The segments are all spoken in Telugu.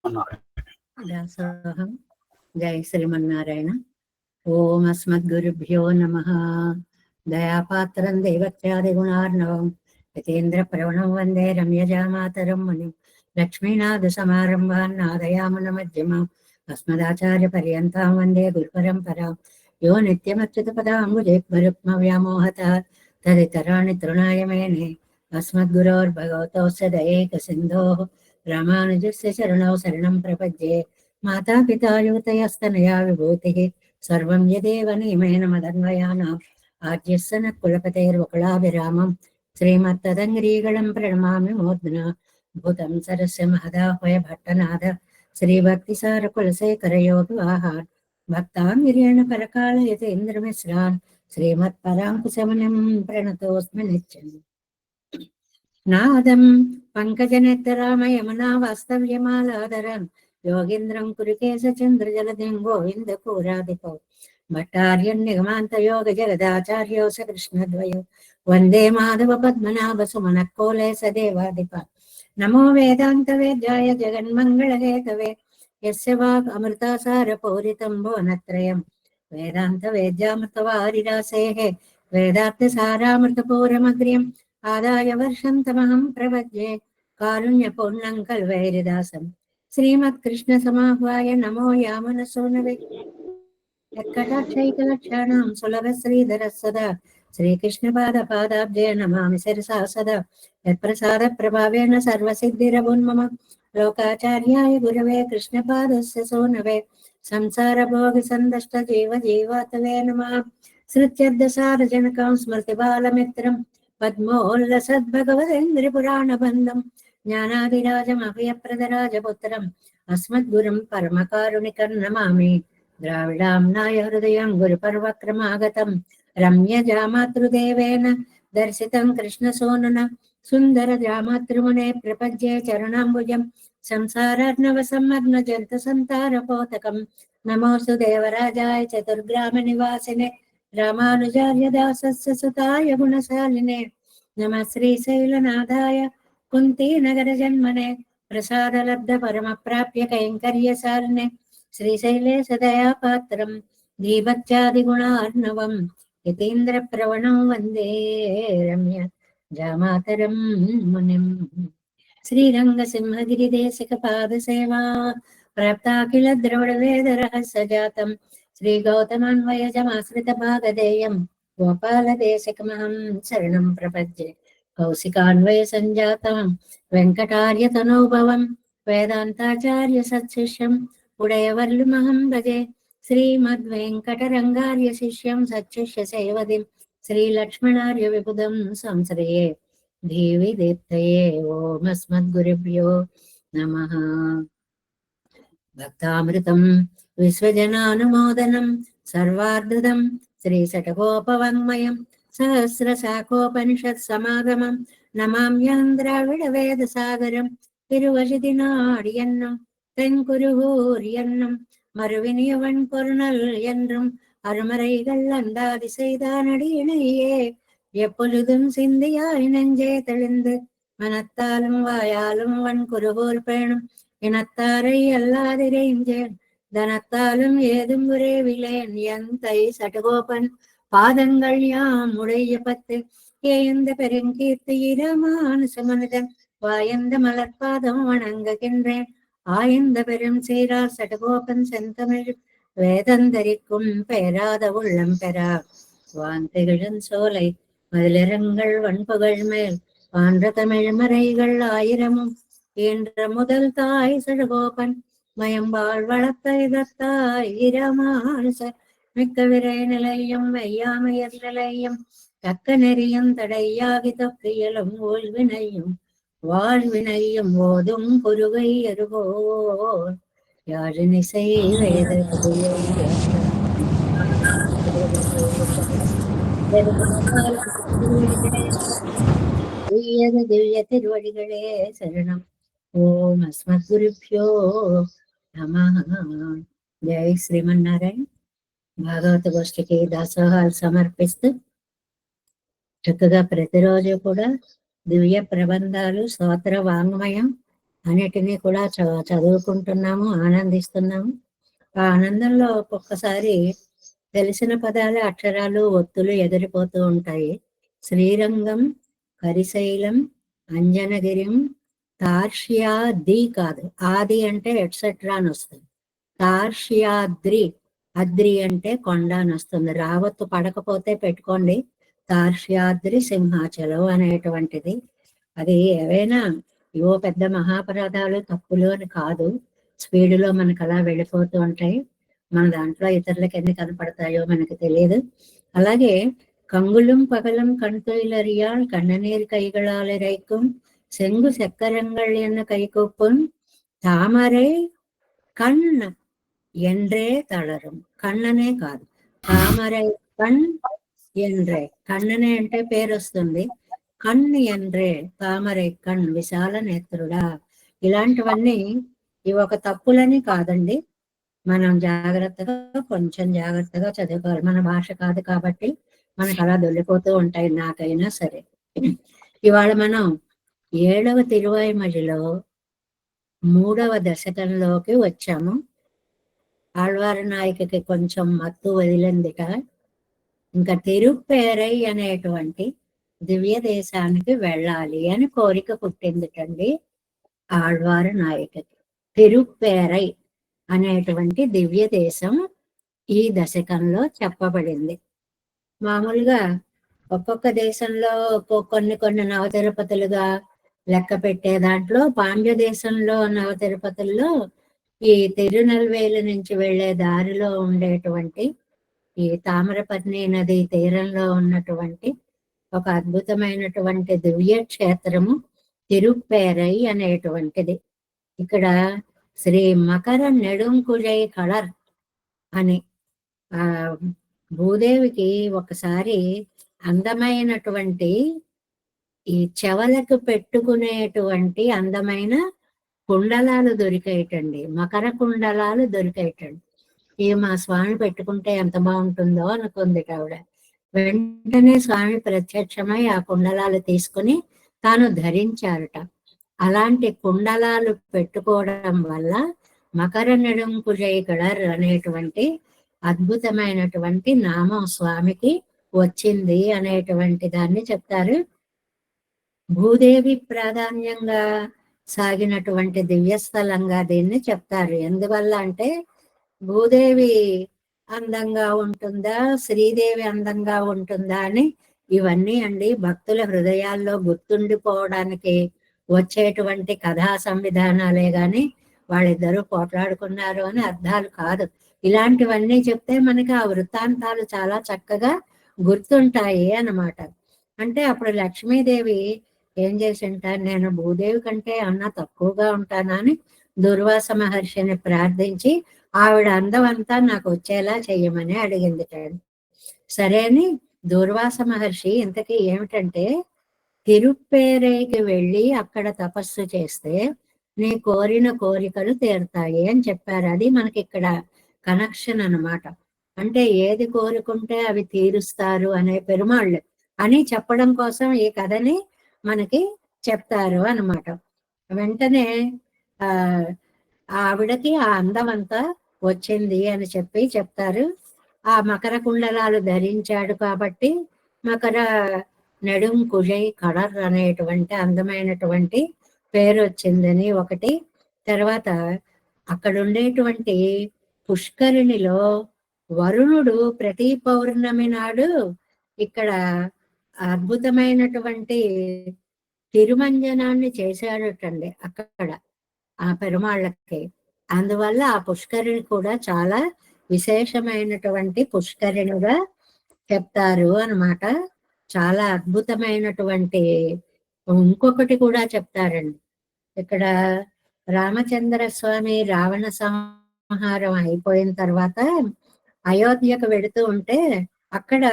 దాసోహం. జై శ్రీమన్నారాయణ. ఓం అస్మద్గురుభ్యో నమః. దయాపాత్రం దైవత్యాదిగుణార్ణవం యతీంద్ర ప్రవణం వందే రమ్యజామాతరం మునిం లక్ష్మీనాథ సమారంభాన్ నాదయామున మధ్యమాం అస్మదాచార్య పర్యంతాం వందే గురుపరంపరాం యో నిత్యమచ్యుత పదాంబుజేక్మరుక్మ వ్యామోహత తదితరాణి తృణాయ మేనే అస్మద్గురోర్భగవతోస్య దయైక సింధోః రామానుజస్య చరణౌ శరణం ప్రపద్యే. మాతా పితా యువతయస్తనయా విభూతిః సర్వం యదేవ నియమేన మదన్వయానాం ఆద్యస్య నః కులపతేర్వకులాభిరామం శ్రీమత్తదంగ్రీగళం ప్రణమామి మూర్ధ్నా భూతం సరస్య మహదాహ్వయ భట్టనాథ శ్రీభక్తిసార కులశేఖరయోగివాహాన్ భక్తాంగిరేణ పరకాలయతేంద్రమిశ్రాన్ శ్రీమత్పరాంకుశమనం ప్రణతోస్మి నిత్యం. నాదం పంకజనేత్రరామయమునా వాస్తవ్యమాలాదరం యోగీంద్రం కురుకేశచంద్రజలధిం గోవిందపూరాధిపౌ భట్టార్యం నిగమాంతయోగ జగదాచార్యౌ స కృష్ణద్వయో వందే మాధవ పద్మనాభ సుమనఃకోలే సదేవాధిప. నమో వేదాంత వేద్యాయ జగన్మంగళహేతవే యస్య వాక్ అమృతాసార పూరితం భువనత్రయం వేదాంత వేద్యామృతవారిరాసేః వేదార్థ సారామృతపూరమగ్ర్యం ఆదాయ వర్షంతమహం ప్రపద్యే కారుణ్యపూర్ణం కల్వైరిదాసం శ్రీమత్కృష్ణ సమాహ్వాయ నమో యామనసూనవే యత్కటాక్షైకలక్షాణం సులభ శ్రీధర సదా శ్రీకృష్ణ పాదాబ్జయ నమామి శిరసా సదా యత్ప్రసాద ప్రభావేన సర్వసిద్ధిరవున్మమ లోకాచార్యాయ గురవే కృష్ణపాదస్య సూనవే సంసార భోగ సందష్ట జీవ జీవాతవే నమః. శృత్యర్థసారజనకం స్మృతి బాలమిత్రం పద్మోల్లసద్భగవదేంద్రపురాణబంధం జ్ఞానాదిరాజమభయప్రదరాజపుత్రం అస్మద్గురుం పరమకారుణికం నమామి. ద్రావిడాంనాయ హృదయం గురుపర్వక్రమాగతం రమ్య జామాతృదేవేన దర్శితం కృష్ణసోనన సుందర జామాతృమునే ప్రపద్యే చరణాంబుజం సంసారార్ణవ సమ్మగ్న జంతు సంతారపోతకం నమోస్తు దేవరాజాయ చతుర్గ్రామ నివాసినే రామానుజార్య దాసస్య సుతాయ గుణశాలినే నమః శ్రీశైలనాథాయ కుంతీనగర జన్మనే ప్రసాదలబ్ధ పరమ ప్రాప్య కైంకర్యశాలినే శ్రీశైలే సదయాపాత్రం దీభక్త్యాదిగుణార్ణవం యతీంద్ర ప్రవణం వందే రమ్య జామాతరం మునిం. శ్రీరంగసింహగిరిదేశిక పాదసేవా ప్రాప్తాఖిల ద్రవిడ వేద రహస్య జాతం శ్రీ గౌతమాన్వయజమాశ్రిత భాగధేయం గోపాలదేశికమహం శరణం ప్రపద్యే. కౌశికాన్వయ సంజాతం వెంకటార్య తనోభవం వేదాంతాచార్య సత్శిష్యం ఉడయవర్లుమహం భజే. శ్రీమద్వేంకటరంగార్య శిష్యం సచ్చిష్య సేవదిం శ్రీలక్ష్మణార్య విబుధం సంశ్రయే దేవి దీప్తయే. ఓమస్మద్గురుభ్యో నమః. భక్తామృతం విశ్వజనానుమోదనం సర్వార్ధదం శ్రీశటకోపవాङ्మయం సహస్రశాఖోపనిషత్ సమాగమం నమామ్యహం ద్రావిడ వేద సాగరం తిరువశిదినాడియన్నం தென்குருகூரியன்னம் மறுவினியவன் பொருணல் என்றும் அருமறைகள் அந்தாதி செய்தானடியினையே எப்பொழுதும் சிந்தியாய் நெஞ்சே தெளிந்து மனத்தாலும் வாயாலும் வன் குருகூர் பேணும் இனத்தாரை அல்லாதிரைஞ்சேன் தனத்தாலும் ஏதும் உரேவிலேன் எந்தை சடகோபன் பாதங்கள் யாம் உடைய பத்து ஏந்த பெருங்கீர்த்தி இரமானுசமனிதன் வாயந்த மலர்பாதம் வணங்குகின்றேன் ஆயந்த பெரும் சீரார் சடகோபன் செந்தமிழ் வேதந்தரிக்கும் பெயராத உள்ளம் பெறா வாந்திகிழன் சோலை மதிலிரங்கள் வன்புகழ் மேல் பான்ற தமிழ் மறைகள் ஆயிரமும் என்ற முதல் தாய் சடகோபன் மயம்பாள் வளர்த்தாய் இரமானுசர் மிக்க விரை நிலையும் வெய்யாமையர் நிலையும் தக்க நெறியும் தடையாகி தொக்கியலும் ஓய்வினையும் வாழ்வினையும் ஓதும் குருகை அருகோர் யாழினிசை வேத திவ்ய திருவடிகளே சரணம். ஓம் అస్మద్గురుభ్యో నమః. జై శ్రీమన్నారాయణ. భాగవత గోష్ఠికి దాసోహాలు సమర్పిస్తూ చక్కగా ప్రతిరోజు కూడా దివ్య ప్రబంధాలు స్తోత్ర వాంగ్మయం అన్నిటినీ కూడా చదువుకుంటున్నాము, ఆనందిస్తున్నాము. ఆ ఆనందంలో ఒక్కొక్కసారి తెలిసిన పదాలు, అక్షరాలు, ఒత్తులు ఎగిరిపోతూ ఉంటాయి. శ్రీరంగం, కరిశైలం, అంజనగిరిం, తార్ష్యాది కాదు, ఆది అంటే ఎట్సెట్రా అని వస్తుంది. తార్ష్యాద్రి, అద్రి అంటే కొండ అని వస్తుంది. రావత్తు పడకపోతే పెట్టుకోండి, తార్ష్యాద్రి సింహాచలం అనేటువంటిది. అది ఏవైనా ఏవో పెద్ద మహాపరాధాలు, తప్పులు అని కాదు. స్పీడ్లో మనకు అలా వెళ్ళిపోతూ ఉంటాయి. మన దాంట్లో ఇతరులకు ఎన్ని కనపడతాయో మనకు తెలియదు. అలాగే கங்குலும் பகலும் கண்துயிலறியால் கண்ணநீர் கைகளால் இறைக்கும் செங்கு செக்கரங்கள் என்ன கைகூப்பும் தாமரை కణ్ ఎండ్రే తళరం. కన్ననే కాదు, తామరై కణ్ ఎండ్రే. కన్ననే అంటే పేరు వస్తుంది. కణ్ ఎండ్రే, తామరై కణ్, విశాల నేత్రుడా. ఇలాంటివన్నీ ఇవి ఒక తప్పులని కాదండి. మనం జాగ్రత్తగా, కొంచెం జాగ్రత్తగా చదువుకోవాలి. మన భాష కాదు కాబట్టి మనకు అలా దొల్లిపోతూ ఉంటాయి, నాకైనా సరే. ఇవాళ మనం 7వ తిరువాయిమొழிలో 3వ దశకంలోకి వచ్చాము. ఆళ్వారు నాయకుకి కొంచెం మత్తు వదిలిందిట. ఇంకా తిరుప్పేరై అనేటువంటి దివ్య దేశానికి వెళ్ళాలి అని కోరిక పుట్టిందిటండి ఆళ్వారు నాయకుకి. తిరుప్పేరై అనేటువంటి దివ్య దేశం ఈ దశకంలో చెప్పబడింది. మామూలుగా ఒక్కొక్క దేశంలో కొన్ని నవతిరుపతులుగా లెక్క పెట్టే దాంట్లో పాండ్య దేశంలో నవతిరుపతుల్లో ఈ తిరునెల్వేలి నుంచి వెళ్లే దారిలో ఉండేటువంటి ఈ తామ్రపర్ణి నది తీరంలో ఉన్నటువంటి ఒక అద్భుతమైనటువంటి దివ్య క్షేత్రము తిరుప్పేరై అనేటువంటిది. ఇక్కడ శ్రీ మకర నెడుంకుజై కళర్ అని ఆ భూదేవికి ఒకసారి అందమైనటువంటి ఈ చెవలకు పెట్టుకునేటువంటి అందమైన కుండలాలు దొరికాయటండి, మకర కుండలాలు దొరికాయటండి. ఇవి మా స్వామి పెట్టుకుంటే ఎంత బాగుంటుందో అనుకుంది ఆవిడ. వెంటనే స్వామి ప్రత్యక్షమై ఆ కుండలాలు తీసుకుని తాను ధరించారట. అలాంటి కుండలాలు పెట్టుకోవడం వల్ల మకర నెడుంకుజై కళర్ అనేటువంటి అద్భుతమైనటువంటి నామం స్వామికి వచ్చింది అనేటువంటి దాన్ని చెప్తారు. భూదేవి ప్రాధాన్యంగా సాగినటువంటి దివ్యస్థలంగా దీన్ని చెప్తారు. ఎందువల్ల అంటే భూదేవి అందంగా ఉంటుందా, శ్రీదేవి అందంగా ఉంటుందా అని ఇవన్నీ అండి భక్తుల హృదయాల్లో గుర్తుండిపోవడానికి వచ్చేటువంటి కథా సంవిధానాలే గాని వాళ్ళిద్దరూ పోట్లాడుకున్నారు అని అర్థాలు కాదు. ఇలాంటివన్నీ చెప్తే మనకి ఆ వృత్తాంతాలు చాలా చక్కగా గుర్తుంటాయి అన్నమాట. అంటే అప్పుడు లక్ష్మీదేవి ఏం చేసి ఉంటారు, నేను భూదేవి కంటే అన్న తక్కువగా ఉంటానా అని దుర్వాస మహర్షిని ప్రార్థించి ఆవిడ అందం అంతా నాకు వచ్చేలా చెయ్యమని అడిగింది. సరే అని దుర్వాస మహర్షి ఇంతకీ ఏమిటంటే, తిరుప్పేరైకి వెళ్ళి అక్కడ తపస్సు చేస్తే నీ కోరిన కోరికలు తీరుతాయి అని చెప్పారు. అది మనకి ఇక్కడ కనెక్షన్ అన్నమాట. అంటే ఏది కోరుకుంటే అవి తీరుస్తారు అనే పెరుమాళ్ళు అని చెప్పడం కోసం ఈ కథని మనకి చెప్తారు అన్నమాట. వెంటనే ఆ ఆవిడకి ఆ అందం అంతా వచ్చింది అని చెప్పి చెప్తారు. ఆ మకర కుండలాలు ధరించాడు కాబట్టి మకర నెడుం కుజై కళర్ అనేటువంటి అందమైనటువంటి పేరు వచ్చిందని ఒకటి. తర్వాత అక్కడ ఉండేటువంటి పుష్కరిణిలో వరుణుడు ప్రతి పౌర్ణమి నాడు ఇక్కడ అద్భుతమైనటువంటి తిరుమంజనాన్ని చేశాడటండి అక్కడ ఆ పెరుమాళ్ళకి. అందువల్ల ఆ పుష్కరిణి కూడా చాలా విశేషమైనటువంటి పుష్కరిణిగా చెప్తారు అన్నమాట. చాలా అద్భుతమైనటువంటి ఇంకొకటి కూడా చెప్తారండి. ఇక్కడ రామచంద్ర స్వామి రావణ సంహారం అయిపోయిన తర్వాత అయోధ్యకు వెళుతూ ఉంటే అక్కడ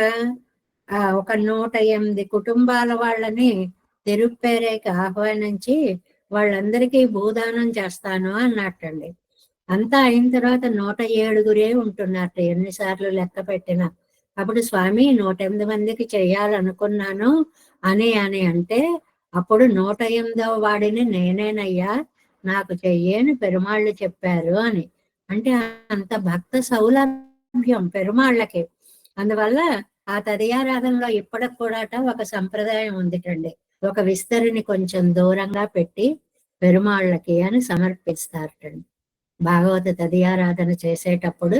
ఒక 108 కుటుంబాల వాళ్ళని తిరుప్పేరైకి ఆహ్వానించి వాళ్ళందరికీ భూదానం చేస్తాను అన్నట్టండి. అంతా అయిన తర్వాత 107 ఉంటున్నట్ట, ఎన్నిసార్లు లెక్క పెట్టినా. అప్పుడు స్వామి 108 మందికి చెయ్యాలనుకున్నాను అని అంటే అప్పుడు 108వ వాడిని నేనేనయ్యా, నాకు చెయ్యేని పెరుమాళ్ళు చెప్పారు అని. అంటే అంత భక్త సౌలభ్యం పెరుమాళ్ళకి. అందువల్ల ఆ తదియారాధనలో ఇప్పటికి కూడా ఒక సంప్రదాయం ఉందిటండి. ఒక విస్తరిని కొంచెం దూరంగా పెట్టి పెరుమాళ్ళకి అని సమర్పిస్తారటండి. భాగవత తదియారాధన చేసేటప్పుడు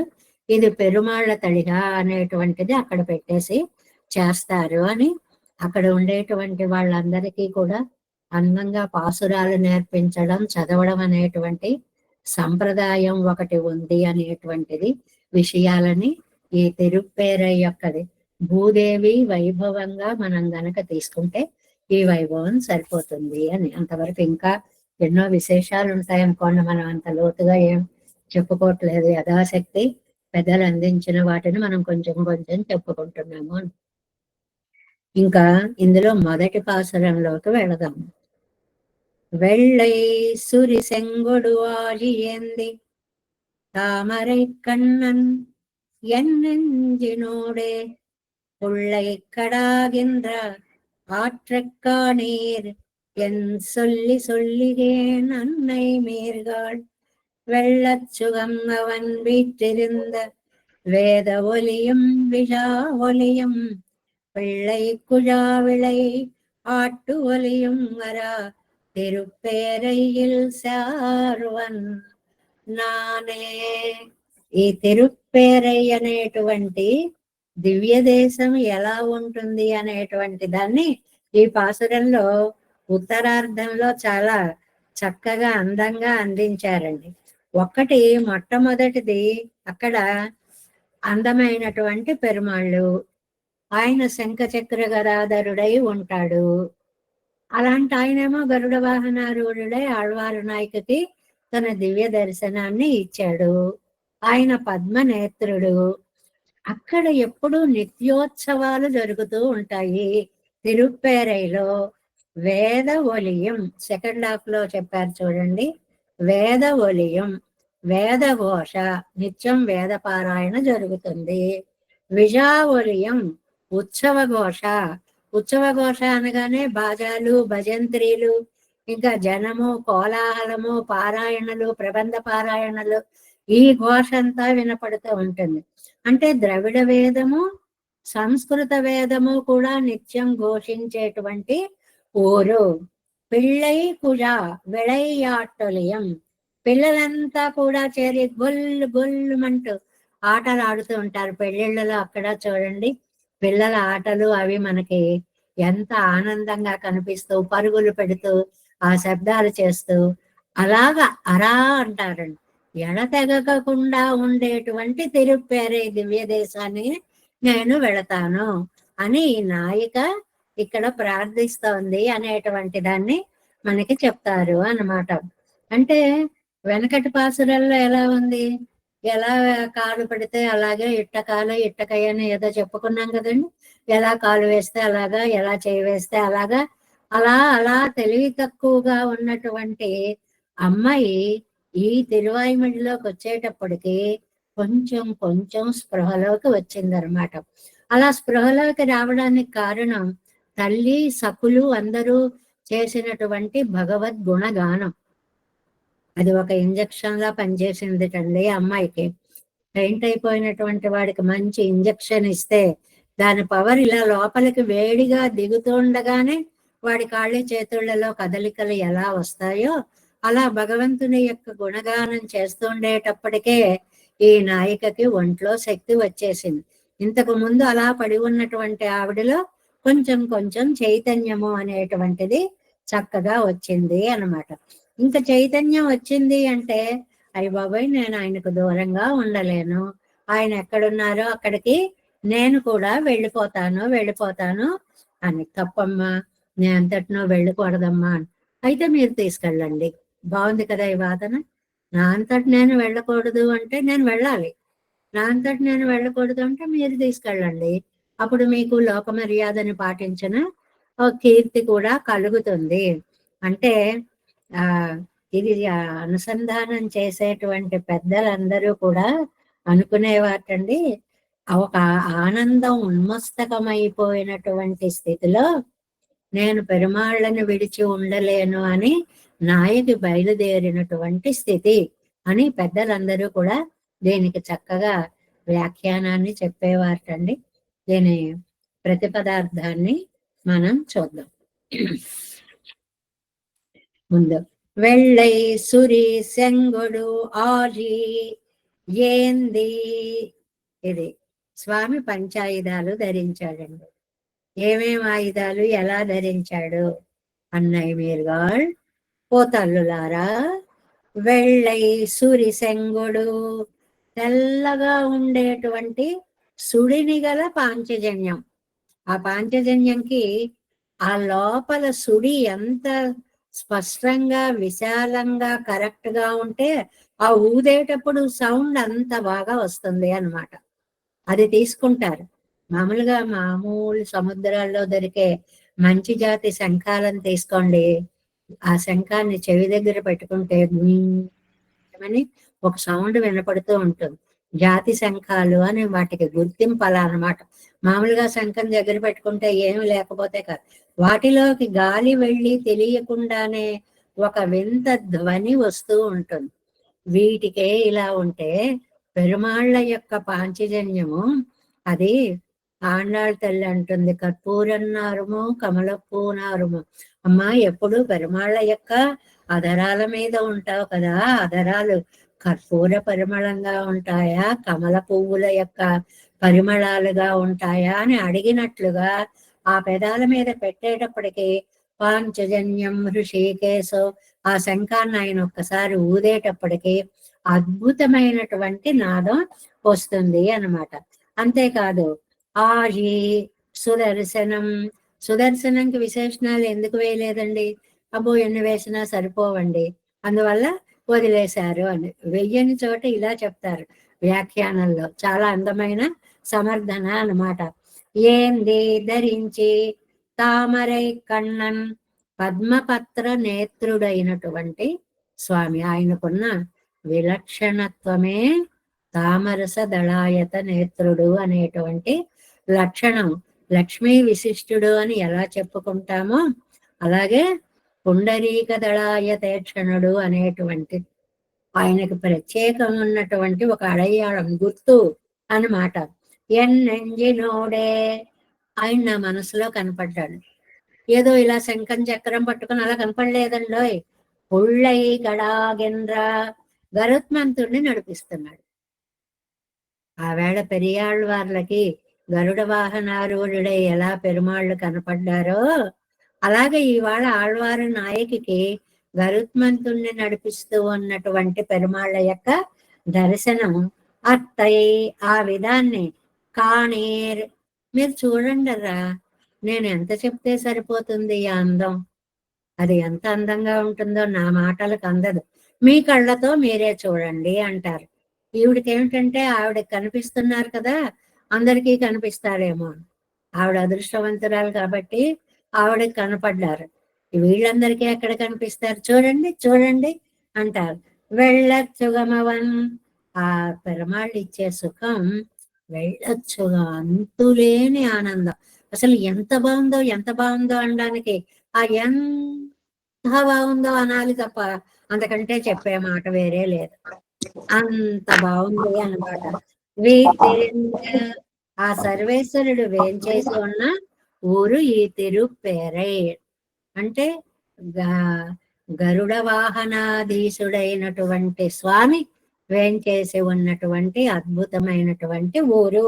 ఇది పెరుమాళ్ళ తడిగా అనేటువంటిది అక్కడ పెట్టేసి చేస్తారు అని అక్కడ ఉండేటువంటి వాళ్ళందరికీ కూడా అందంగా పాసురాలు నేర్పించడం, చదవడం అనేటువంటి సంప్రదాయం ఒకటి ఉంది అనేటువంటిది విషయాలని ఈ తిరుప్పేరై యొక్కది భూదేవి వైభవంగా మనం గనక తీసుకుంటే ఈ వైభవం సరిపోతుంది అని. అంతవరకు ఇంకా ఎన్నో విశేషాలు ఉంటాయనుకోండి, మనం అంత లోతుగా ఏం చెప్పుకోవట్లేదు. యథాశక్తి పెద్దలు అందించిన వాటిని మనం కొంచెం కొంచెం చెప్పుకుంటున్నాము. ఇంకా ఇందులో మొదటి పాసురంలోకి వెళదాం. வெள்ளை சுரி செங்கொடு ஆழி ஏந்தி தாமரை கண்ணன் என் நெஞ்சினோடே புள்ளை கடாகின்ற ஆற்றக்காணீர் என் சொல்லி சொல்லிகேன் அன்னை மேற்காள் வெள்ளச் சுகம் அவன் வீற்றிருந்த வேத ஒலியும் விஷா ஒலியும் பிள்ளை குழா விளை ஆட்டு ஒலியும் வரா తిరుప్పేరయ్యిల్ సార్వన్ నానే. ఈ తిరుప్పేరై అనేటువంటి దివ్య దేశం ఎలా ఉంటుంది అనేటువంటి దాన్ని ఈ పాసురంలో ఉత్తరార్ధంలో చాలా చక్కగా అందంగా అందించారండి. ఒక్కటి మొట్టమొదటిది అక్కడ అందమైనటువంటి పెరుమాళ్ళు, ఆయన శంఖ చక్ర గదాధరుడై ఉంటాడు. అలాంటి ఆయనేమో గరుడ వాహనారూఢుడై ఆళ్వారు నాయకుకి తన దివ్య దర్శనాన్ని ఇచ్చాడు. ఆయన పద్మనేత్రుడు. అక్కడ ఎప్పుడూ నిత్యోత్సవాలు జరుగుతూ ఉంటాయి. తిరుప్పేరైలో వేద ఒలియం సెకండ్ హాఫ్ లో చెప్పారు చూడండి. వేద ఒలియం, వేదఘోష, నిత్యం వేద పారాయణ జరుగుతుంది. విజా ఒలియం ఉత్సవ ఘోష. ఉత్సవ ఘోష అనగానే బాజాలు, భజంత్రీలు, ఇంకా జనము, కోలాహలము, పారాయణలు, ప్రబంధ పారాయణలు, ఈ ఘోష అంతా వినపడుతూ ఉంటుంది. అంటే ద్రవిడ వేదము, సంస్కృత వేదము కూడా నిత్యం ఘోషించేటువంటి ఊరు. పిళ్ళై కుజ విళయాటొలియం, పిల్లలంతా కూడా చేరి గొల్లు గొల్లుమంటూ ఆటలు ఆడుతూ ఉంటారు పెళ్ళిళ్ళలో. అక్కడ చూడండి పిల్లల ఆటలు అవి మనకి ఎంత ఆనందంగా కనిపిస్తూ పరుగులు పెడుతూ ఆ శబ్దాలు చేస్తూ అలాగా అరా అంటారండి. ఎడతెగకుండా ఉండేటువంటి తిరుప్పేరై దివ్య దేశాన్ని నేను వెళతాను అని ఈ నాయిక ఇక్కడ ప్రార్థిస్తోంది అనేటువంటి దాన్ని మనకి చెప్తారు అన్నమాట. అంటే వెనకటి పాసురాల్లో ఎలా ఉంది, ఎలా కాలు పెడితే అలాగే ఇట్టకాలు ఇట్టకయ్యని ఏదో చెప్పుకున్నాం కదండి. ఎలా కాలు వేస్తే అలాగా, ఎలా చేయి వేస్తే అలాగా, అలా అలా తెలివి తక్కువగా ఉన్నటువంటి అమ్మాయి ఈ తిరువాయిమడిలోకి వచ్చేటప్పటికి కొంచెం కొంచెం స్పృహలోకి వచ్చిందనమాట. అలా స్పృహలోకి రావడానికి కారణం తల్లి సకులు అందరూ చేసినటువంటి భగవద్ గుణగానం. అది ఒక ఇంజక్షన్ లా పనిచేసింది అండి అమ్మాయికి. పెయింట్ అయిపోయినటువంటి వాడికి మంచి ఇంజక్షన్ ఇస్తే దాని పవర్ ఇలా లోపలికి వేడిగా దిగుతుండగానే వాడి కాళ్ళ చేతుళ్లలో కదలికలు ఎలా వస్తాయో అలా భగవంతుని యొక్క గుణగానం చేస్తుండేటప్పటికే ఈ నాయికకి ఒంట్లో శక్తి వచ్చేసింది. ఇంతకు ముందు అలా పడి ఉన్నటువంటి ఆవిడలో కొంచెం కొంచెం చైతన్యము అనేటువంటిది చక్కగా వచ్చింది అన్నమాట. ఇంకా చైతన్యం వచ్చింది అంటే అయ్య బాబాయ్ నేను ఆయనకు దూరంగా ఉండలేను, ఆయన ఎక్కడున్నారో అక్కడికి నేను కూడా వెళ్ళిపోతాను అని. తప్పమ్మా, నేను అంతటినో వెళ్ళకూడదమ్మా. అయితే మీరు తీసుకెళ్ళండి. బాగుంది కదా ఈ వాదన. నా అంతటి నేను వెళ్ళకూడదు అంటే నేను వెళ్ళాలి, నా అంతటి నేను వెళ్ళకూడదు అంటే మీరు తీసుకెళ్ళండి. అప్పుడు మీకు లోక మర్యాదని పాటించిన కీర్తి కూడా కలుగుతుంది. అంటే ఆ ఇది అనుసంధానం చేసేటువంటి పెద్దలందరూ కూడా అనుకునేవాటండి. ఒక ఆనందం ఉన్మస్తకమైపోయినటువంటి స్థితిలో నేను పెరుమాళ్ళని విడిచి ఉండలేను అని నాయకి బయలుదేరినటువంటి స్థితి అని పెద్దలందరూ కూడా దీనికి చక్కగా వ్యాఖ్యానాన్ని చెప్పేవారటండి. దీని ప్రతిపదార్థాన్ని మనం చూద్దాం. ముందు వెள்ளై సురి సెంగుడు ఆజీ ఏంది, ఇది స్వామి పంచాయుధాలు ధరించాడండి. ఏమేం ఆయుధాలు ఎలా ధరించాడు అన్నయ్య మీరుగాల్ పోతల్లులారా, వెள்ளై సురి సెంగుడు, తెల్లగా ఉండేటువంటి సుడిని గల పాంచజన్యం. ఆ పాంచజన్యంకి ఆ లోపల సుడి ఎంత స్పష్టంగా విశాలంగా కరెక్ట్ గా ఉంటే ఆ ఊదేటప్పుడు సౌండ్ అంత బాగా వస్తుంది అన్నమాట. అది తీసుకుంటారు. మామూలు సముద్రాల్లో దొరికే మంచి జాతి శంఖాలను తీసుకోండి. ఆ శంఖాన్ని చెవి దగ్గర పెట్టుకుంటే అని ఒక సౌండ్ వినపడుతూ ఉంటుంది. జాతి శంఖాలు అని వాటికి గుర్తింపు అలా అనమాట. మామూలుగా శంఖం దగ్గర పెట్టుకుంటే ఏమి లేకపోతే కాదు, వాటిలోకి గాలి వెళ్ళి తెలియకుండానే ఒక వింత ధ్వని వస్తూ ఉంటుంది. వీటికే ఇలా ఉంటే పెరుమాళ్ళ యొక్క పాంచజన్యము అది ఆండాళ్ళ తల్లి అంటుంది, కర్పూరన్నారుము కమలపూ నారుము. అమ్మా, ఎప్పుడు పెరుమాళ్ళ యొక్క అధరాల మీద ఉంటావు కదా, అధరాలు కర్పూర పరిమళంగా ఉంటాయా, కమల పువ్వుల యొక్క పరిమళాలుగా ఉంటాయా అని అడిగినట్లుగా ఆ పెదాల మీద పెట్టేటప్పటికి పాంచజన్యం హృషికేశో, ఆ శంఖాన్ని ఆయన ఒక్కసారి ఊదేటప్పటికి అద్భుతమైనటువంటి నాదం వస్తుంది అన్నమాట. అంతేకాదు ఆజీ సుదర్శనం, సుదర్శనంకి విశేషణాలు ఎందుకు వేయలేదండి? అబ్బో ఎన్ని వేసినా సరిపోవండి, అందువల్ల వదిలేశారు అని. వెయ్యని చోట ఇలా చెప్తారు వ్యాఖ్యానంలో. చాలా అందమైన సమర్థన అన్నమాట. ఏంది ధరించి తామరై కണ്ണన్, పద్మపత్ర నేత్రుడైనటువంటి స్వామి. ఆయనకున్న విలక్షణత్వమే తామరస దళాయత నేత్రుడు అనేటువంటి లక్షణం. లక్ష్మీ విశిష్టుడు అని ఎలా చెప్పుకుంటామో అలాగే పుండరీక దళాయతేక్షణుడు అనేటువంటి ఆయనకు ప్రత్యేకం ఉన్నటువంటి ఒక అడయాళం, గుర్తు అన్నమాట. ఎన్నెంజినోడే, ఆయన నా మనసులో కనపడ్డాడు. ఏదో ఇలా శంఖం చక్రం పట్టుకుని అలా కనపడలేదండోయ్. పుళ్ళై గడాగెంద్ర, గరుత్మంతుడిని నడిపిస్తున్నాడు. ఆవేళ పెరియాళ్ళవార్లకి గరుడ వాహనారూఢుడై ఎలా పెరుమాళ్ళు కనపడ్డారో అలాగే ఇవాళ ఆళ్వారు నాయకికి గరుత్మంతుణ్ణి నడిపిస్తూ ఉన్నటువంటి పెరుమాళ్ళ యొక్క దర్శనం అత్తయ్య. ఆ విధాన్ని కాణీర్, మీరు చూడండిరా, నేను ఎంత చెప్తే సరిపోతుంది ఈ అందం. అది ఎంత అందంగా ఉంటుందో నా మాటలకు అందదు, మీ కళ్ళతో మీరే చూడండి అంటారు. ఈవిడికి ఏమిటంటే ఆవిడకి కనిపిస్తున్నారు కదా, అందరికీ కనిపిస్తారేమో. ఆవిడ అదృష్టవంతురాలు కాబట్టి ఆవిడకి కనపడ్డారు. వీళ్ళందరికీ ఎక్కడ కనిపిస్తారు, చూడండి చూడండి అంటారు. వెళ్ళొచ్చుగమవన్, ఆ పెరమాళ్ళు ఇచ్చే సుఖం వెళ్ళొచ్చుగా, అంతులేని ఆనందం. అసలు ఎంత బాగుందో ఎంత బాగుందో అనడానికి ఆ ఎంత బాగుందో అనాలి తప్ప అంతకంటే చెప్పే మాట వేరే లేదు. అంత బాగుంది అన్నమాట. ఆ సర్వేశ్వరుడు వేంచేసి ఉన్న ఊరు ఈ తిరుపేరై. అంటే గరుడ వాహనాధీశుడైనటువంటి స్వామి వేంచేసి ఉన్నటువంటి అద్భుతమైనటువంటి ఊరు.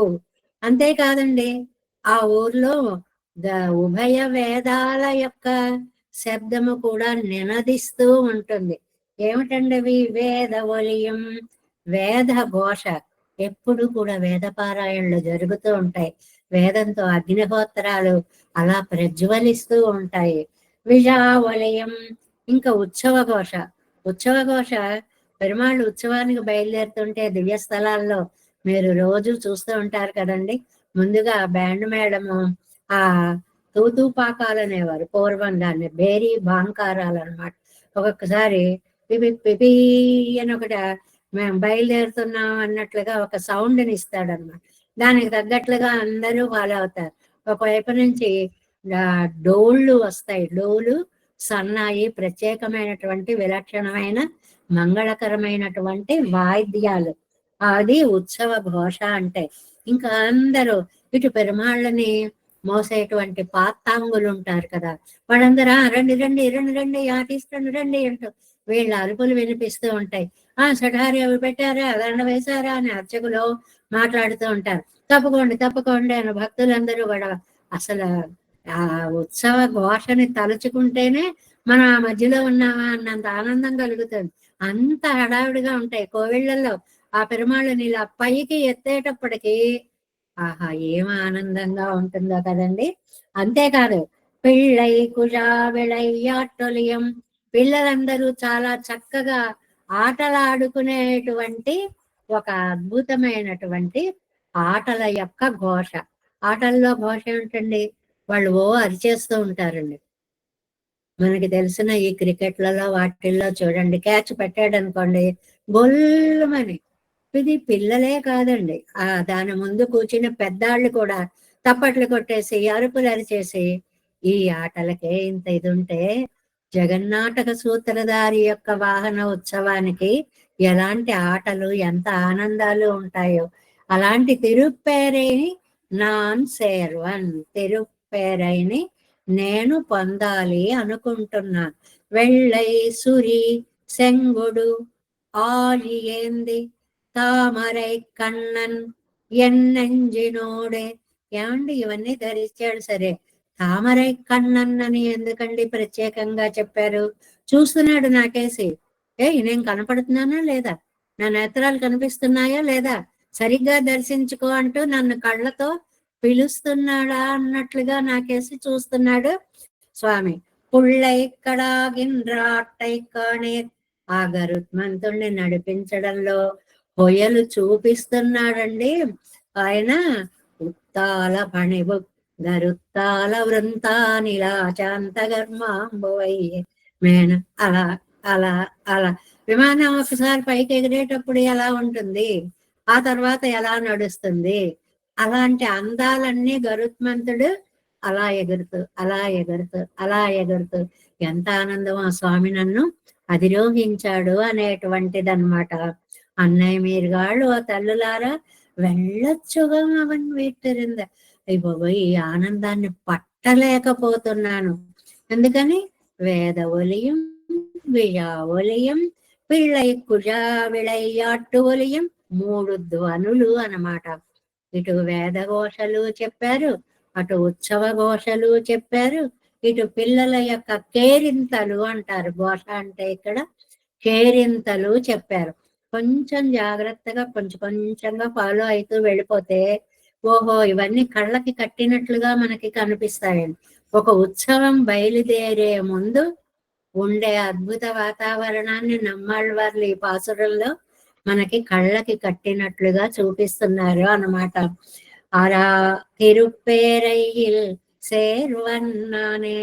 అంతేకాదండి, ఆ ఊర్లో ఉభయ వేదాల యొక్క శబ్దము కూడా నినదిస్తూ ఉంటుంది. ఏమిటండి అవి? వేద ఒలియం, వేద ఘోష. ఎప్పుడు కూడా వేద పారాయణలు జరుగుతూ ఉంటాయి. వేదంతో అగ్నిహోత్రాలు అలా ప్రజ్వలిస్తూ ఉంటాయి. విజావలయం, ఇంకా ఉత్సవ ఘోష. ఉత్సవ ఘోష, పెరుమాళ్ళు ఉత్సవానికి బయలుదేరుతుంటే దివ్య స్థలాల్లో మీరు రోజు చూస్తూ ఉంటారు కదండి. ముందుగా బ్యాండ్ మేడము ఆ తూతూ పాకాలు అనేవారు పూర్వం, దాన్ని బేరీ బాంకారాలు అనమాట. ఒక్కొక్కసారి పిపి పిపి అని ఒకటి మేము బయలుదేరుతున్నాం అన్నట్లుగా ఒక సౌండ్ని ఇస్తాడనమాట. దానికి తగ్గట్లుగా అందరూ ఫాలో అవుతారు. ఒకవైపు నుంచి డోళ్ళు వస్తాయి, డోలు సన్నాయి ప్రత్యేకమైనటువంటి విలక్షణమైన మంగళకరమైనటువంటి వాయిద్యాలు. అది ఉత్సవ ఘోష అంటే. ఇంకా అందరూ ఇటు పెరుమాళ్ళని మోసేటువంటి పాత్తాంగులు ఉంటారు కదా, వాళ్ళందరూ రండి రండి రండి రండి తీసుకురండి రండి అంటూ వీళ్ళ అరుపులు వినిపిస్తూ ఉంటాయి. సఠారి అవి పెట్టారా, దండ వేశారా అని అర్చకులు మాట్లాడుతూ ఉంటారు. తప్పకోండి తప్పకోండి అని భక్తులందరూ కూడా అసలు ఆ ఉత్సవ ఘోషని తలుచుకుంటేనే మనం ఆ మధ్యలో ఉన్నామా అన్నంత ఆనందం కలుగుతుంది. అంత హడావిడిగా ఉంటాయి కోవిళ్ళల్లో. ఆ పెరుమాళ్ళని ఇలా పైకి ఎత్తేటప్పటికి ఆహా ఏం ఆనందంగా ఉంటుందో కదండి. అంతేకాదు, పిళ్ళై కుజా విళయ్యాట్టొలియం, పిల్లలందరూ చాలా చక్కగా ఆటలాడుకునేటువంటి ఒక అద్భుతమైనటువంటి ఆటల యొక్క ఘోష. ఆటల్లో ఘోష ఏమిటండి, వాళ్ళు అరిచేస్తూ ఉంటారండి. మనకి తెలిసిన ఈ క్రికెట్లలో వాటిల్లో చూడండి, క్యాచ్ పెట్టాడు అనుకోండి, గొల్లమని. ఇది పిల్లలే కాదండి, దాని ముందు కూర్చున్న పెద్దాళ్ళు కూడా తప్పట్లు కొట్టేసి అరుపులు అరిచేసి, ఈ ఆటలకే ఇంత ఇది ఉంటే జగన్నాటక సూత్రధారి యొక్క వాహన ఉత్సవానికి ఎలాంటి ఆటలు, ఎంత ఆనందాలు ఉంటాయో. అలాంటి తిరుప్పేరైని నాన్ సేర్వన్, తిరుప్పేరైని నేను పొందాలి అనుకుంటున్నాను. వెள்ளై సురి సెంగుడు ఆలి ఏంది తామరై కண்ணన్ ఎన్నెంజినోడే. ఏమండి ఇవన్నీ ధరించాడు సరే, తామరై కണ്ണన్ అని ఎందుకండి ప్రత్యేకంగా చెప్పారు? చూస్తున్నాడు నాకేసి, నేను కనపడుతున్నానా లేదా, నా నేత్రాలు కనిపిస్తున్నాయా లేదా, సరిగ్గా దర్శించుకో అంటూ నన్ను కళ్ళతో పిలుస్తున్నాడా అన్నట్లుగా నాకేసి చూస్తున్నాడు స్వామి. పుళ్ళైక్కడాగిన్రాట్టై కాణే, ఆ గరుత్మంతుణ్ణి నడిపించడంలో హొయలు చూపిస్తున్నాడండి ఆయన. ఉత్తాల పణిబు గరుత్తాల వృంతానిలాచాంతగర్మాంబువయ్యే మేన. అలా అలా అలా విమానం ఒకసారి పైకి ఎగిరేటప్పుడు ఎలా ఉంటుంది, ఆ తర్వాత ఎలా నడుస్తుంది, అలాంటి అందాలన్నీ గరుత్మంతుడు అలా ఎగురుతూ అలా ఎగురుతూ అలా ఎగురుతూ, ఎంత ఆనందం ఆ స్వామి నన్ను అధిరోహించాడు అనేటువంటిదన్నమాట. అన్నయ్య మీరుగాళ్ళు ఆ తల్లులారా వెళ్ళొచ్చుగా అవన్ వీటిరింద. అయ్య ఈ ఆనందాన్ని పట్టలేకపోతున్నాను. ఎందుకని వేద ఒలియం విజా ఒలియం పిళ్ళై కుజా విళయ్యాట్టు ఒలియం, 3 ధ్వనులు అన్నమాట. ఇటు వేదఘోషలు చెప్పారు, అటు ఉత్సవ ఘోషలు చెప్పారు, ఇటు పిల్లల యొక్క కేరింతలు అంటారు. ఘోష అంటే ఇక్కడ కేరింతలు చెప్పారు. కొంచెం జాగ్రత్తగా కొంచెం కొంచెంగా ఫాలో అవుతూ వెళ్ళిపోతే ఓహో ఇవన్నీ కళ్ళకి కట్టినట్లుగా మనకి కనిపిస్తాయండి. ఒక ఉత్సవం బయలుదేరే ముందు ఉండే అద్భుత వాతావరణాన్ని నమ్మాళ్ళవార్లు ఈ పాసురంలో మనకి కళ్ళకి కట్టినట్లుగా చూపిస్తున్నారు అన్నమాట. అలా తిరుప్పేరైயில் సేర్వన్నానే,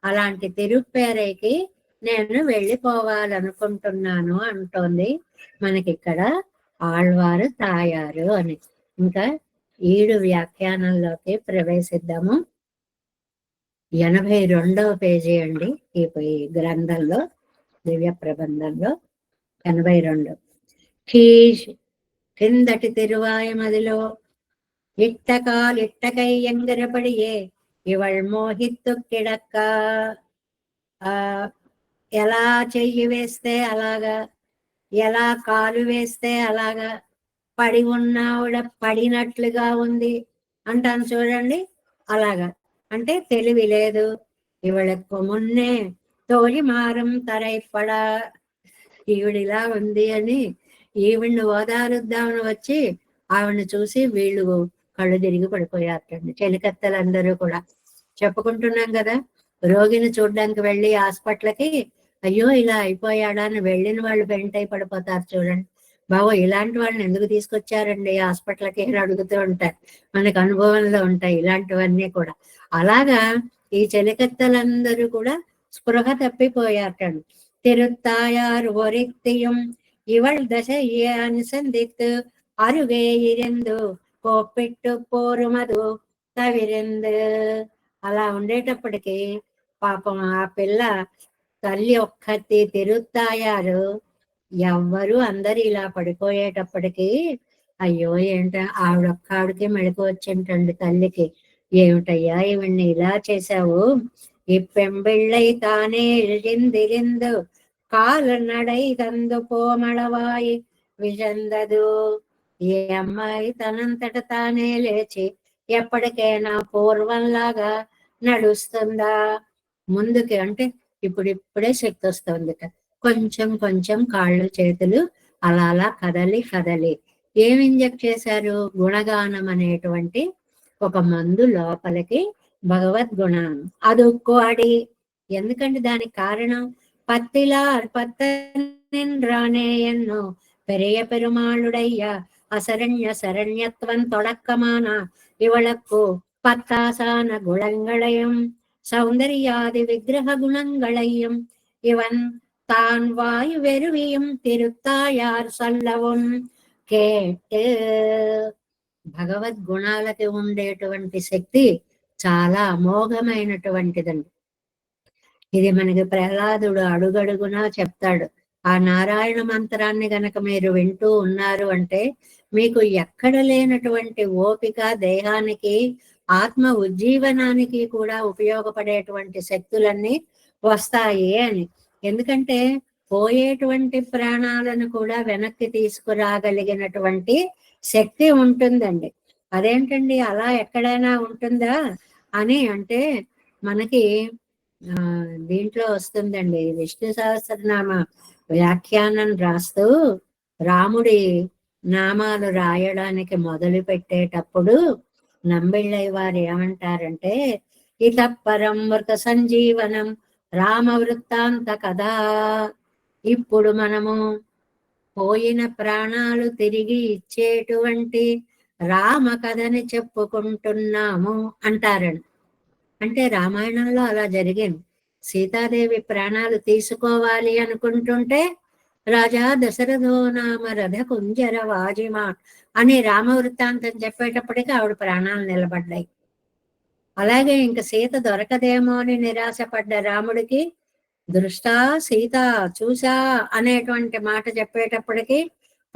అలాంటి తిరుప్పేరైకి నేను వెళ్ళిపోవాలనుకుంటున్నాను అంటోంది మనకి ఇక్కడ ఆళ్వారు తాయారు అని. ఇంకా 7 వ్యాఖ్యానంలోకి ప్రవేశిద్దాము. 82వ పేజీ అండి ఈ గ్రంథంలో, దివ్య ప్రబంధంలో 82. కిందటి తిరువాయమదిలో ఇట్టకై ఎంగరపడియే ఇవళ్ మోహిత్తు కిడక్క. ఎలా చెయ్యి వేస్తే అలాగా, ఎలా కాలు వేస్తే అలాగా, పడి ఉన్నావిడ పడినట్లుగా ఉంది అంటాను చూడండి. అలాగా అంటే తెలివి లేదు, ఇవళకు మున్నే తోలి మారం తరైపడా, ఈవిడిలా ఉంది అని ఈవిడ్ని ఓదారుద్దామని వచ్చి ఆవిడ్ని చూసి వీళ్ళు కళ్ళు తిరిగి పడిపోయారండి. చెలికత్తలందరూ కూడా చెప్పుకుంటున్నాం కదా, రోగిని చూడ్డానికి వెళ్ళి హాస్పిటల్కి అయ్యో ఇలా అయిపోయాడా అని వెళ్ళిన వాళ్ళు వెంటై పడిపోతారు చూడండి. బాబు ఇలాంటి వాళ్ళని ఎందుకు తీసుకొచ్చారండి హాస్పిటల్కి అని అడుగుతూ ఉంటారు. మనకు అనుభవంలో ఉంటాయి ఇలాంటివన్నీ కూడా. అలాగా ఈ చెలికత్తలందరూ కూడా స్పృహ తప్పిపోయారండి. తిరుత్తాయారు ఒరిత్తియం ఇవళ్ దశ అనుసంధిత్తు అరుగే ఇరెందు కోప్పెట్టు పోరుమదు తవిరెందు. అలా ఉండేటప్పటికి పాపం ఆ పిల్ల తల్లి ఒక్కతి తిరుగుతాయారు. ఎవ్వరు అందరు ఇలా పడిపోయేటప్పటికి అయ్యో ఏంట ఆవిడొక్కావిడికి మెళకు వచ్చింటండి తల్లికి. ఏమిటయ్యా ఈవిడ్ని ఇలా చేశావు, ఈ పెంబిళ్ళై తానే ఇழிందిరిందు కాలునడై తందు పోమళవాయి విజందదు. ఈ అమ్మాయి తనంతట తానే లేచి ఎప్పటికైనా పూర్వంలాగా నడుస్తుందా? ముందుకి అంటే ఇప్పుడిప్పుడే శక్తి వస్తుందిట. కొంచెం కొంచెం కాళ్ళు చేతులు అలా అలా కదలి కదలి ఏం ఇంజెక్ట్ చేశారు? గుణగానం అనేటువంటి ఒక మందు లోపలికి, భగవద్గుణం. అదొక్కో అడి. ఎందుకంటే దానికి కారణం పత్తిలార్ పత్తనిన్రానే ఎన్నో పెరియ పెరుమాళుడయ్యా அசரண்ய சரண்யத்துவன் தொடக்கமான இவளுக்கு பத்தாசான குணங்களையும் சௌந்தர்யாதி விக்கிரக குணங்களையும் இவன் தான் வாய் வெறுவியும் திருத்தாயார் சொல்லவும் கேட்டு. భగవద్గుణాలకి ఉండేటువంటి శక్తి చాలా అమోఘమైనటువంటిదండి. ఇది మనకి ప్రహ్లాదుడు అడుగడుగునా చెప్తాడు. ఆ నారాయణ మంత్రాన్ని గనక మీరు వింటూ ఉన్నారు అంటే మీకు ఎక్కడ లేనటువంటి ఓపిక, దేహానికి ఆత్మ ఉజ్జీవనానికి కూడా ఉపయోగపడేటువంటి శక్తులన్నీ వస్తాయి అని. ఎందుకంటే పోయేటువంటి ప్రాణాలను కూడా వెనక్కి తీసుకురాగలిగినటువంటి శక్తి ఉంటుందండి. అదేంటండి అలా ఎక్కడైనా ఉంటుందా అని అంటే మనకి దీంట్లో వస్తుందండి. విష్ణు సహస్రనామ వ్యాఖ్యానం రాస్తూ రాముడి నామాలు రాయడానికి మొదలు పెట్టేటప్పుడు నంబిళ్ళయ్య వారు ఏమంటారంటే, ఇత పరం మృత సంజీవనం రామ వృత్తాంత కదా. ఇప్పుడు మనము పోయిన ప్రాణాలు తిరిగి ఇచ్చేటువంటి రామ కథని చెప్పుకుంటున్నాము అంటారండి. అంటే రామాయణంలో అలా జరిగింది. సీతాదేవి ప్రాణాలు తీసుకోవాలి అనుకుంటుంటే రాజా దశరథో నామ రథ కుంజర వాజిమా అని రామవృత్తాంతం చెప్పేటప్పటికి ఆవిడ ప్రాణాలు నిలబడ్డాయి. అలాగే ఇంక సీత దొరకదేమో అని నిరాశపడ్డ రాముడికి దృష్టా సీత చూసా అనేటువంటి మాట చెప్పేటప్పటికి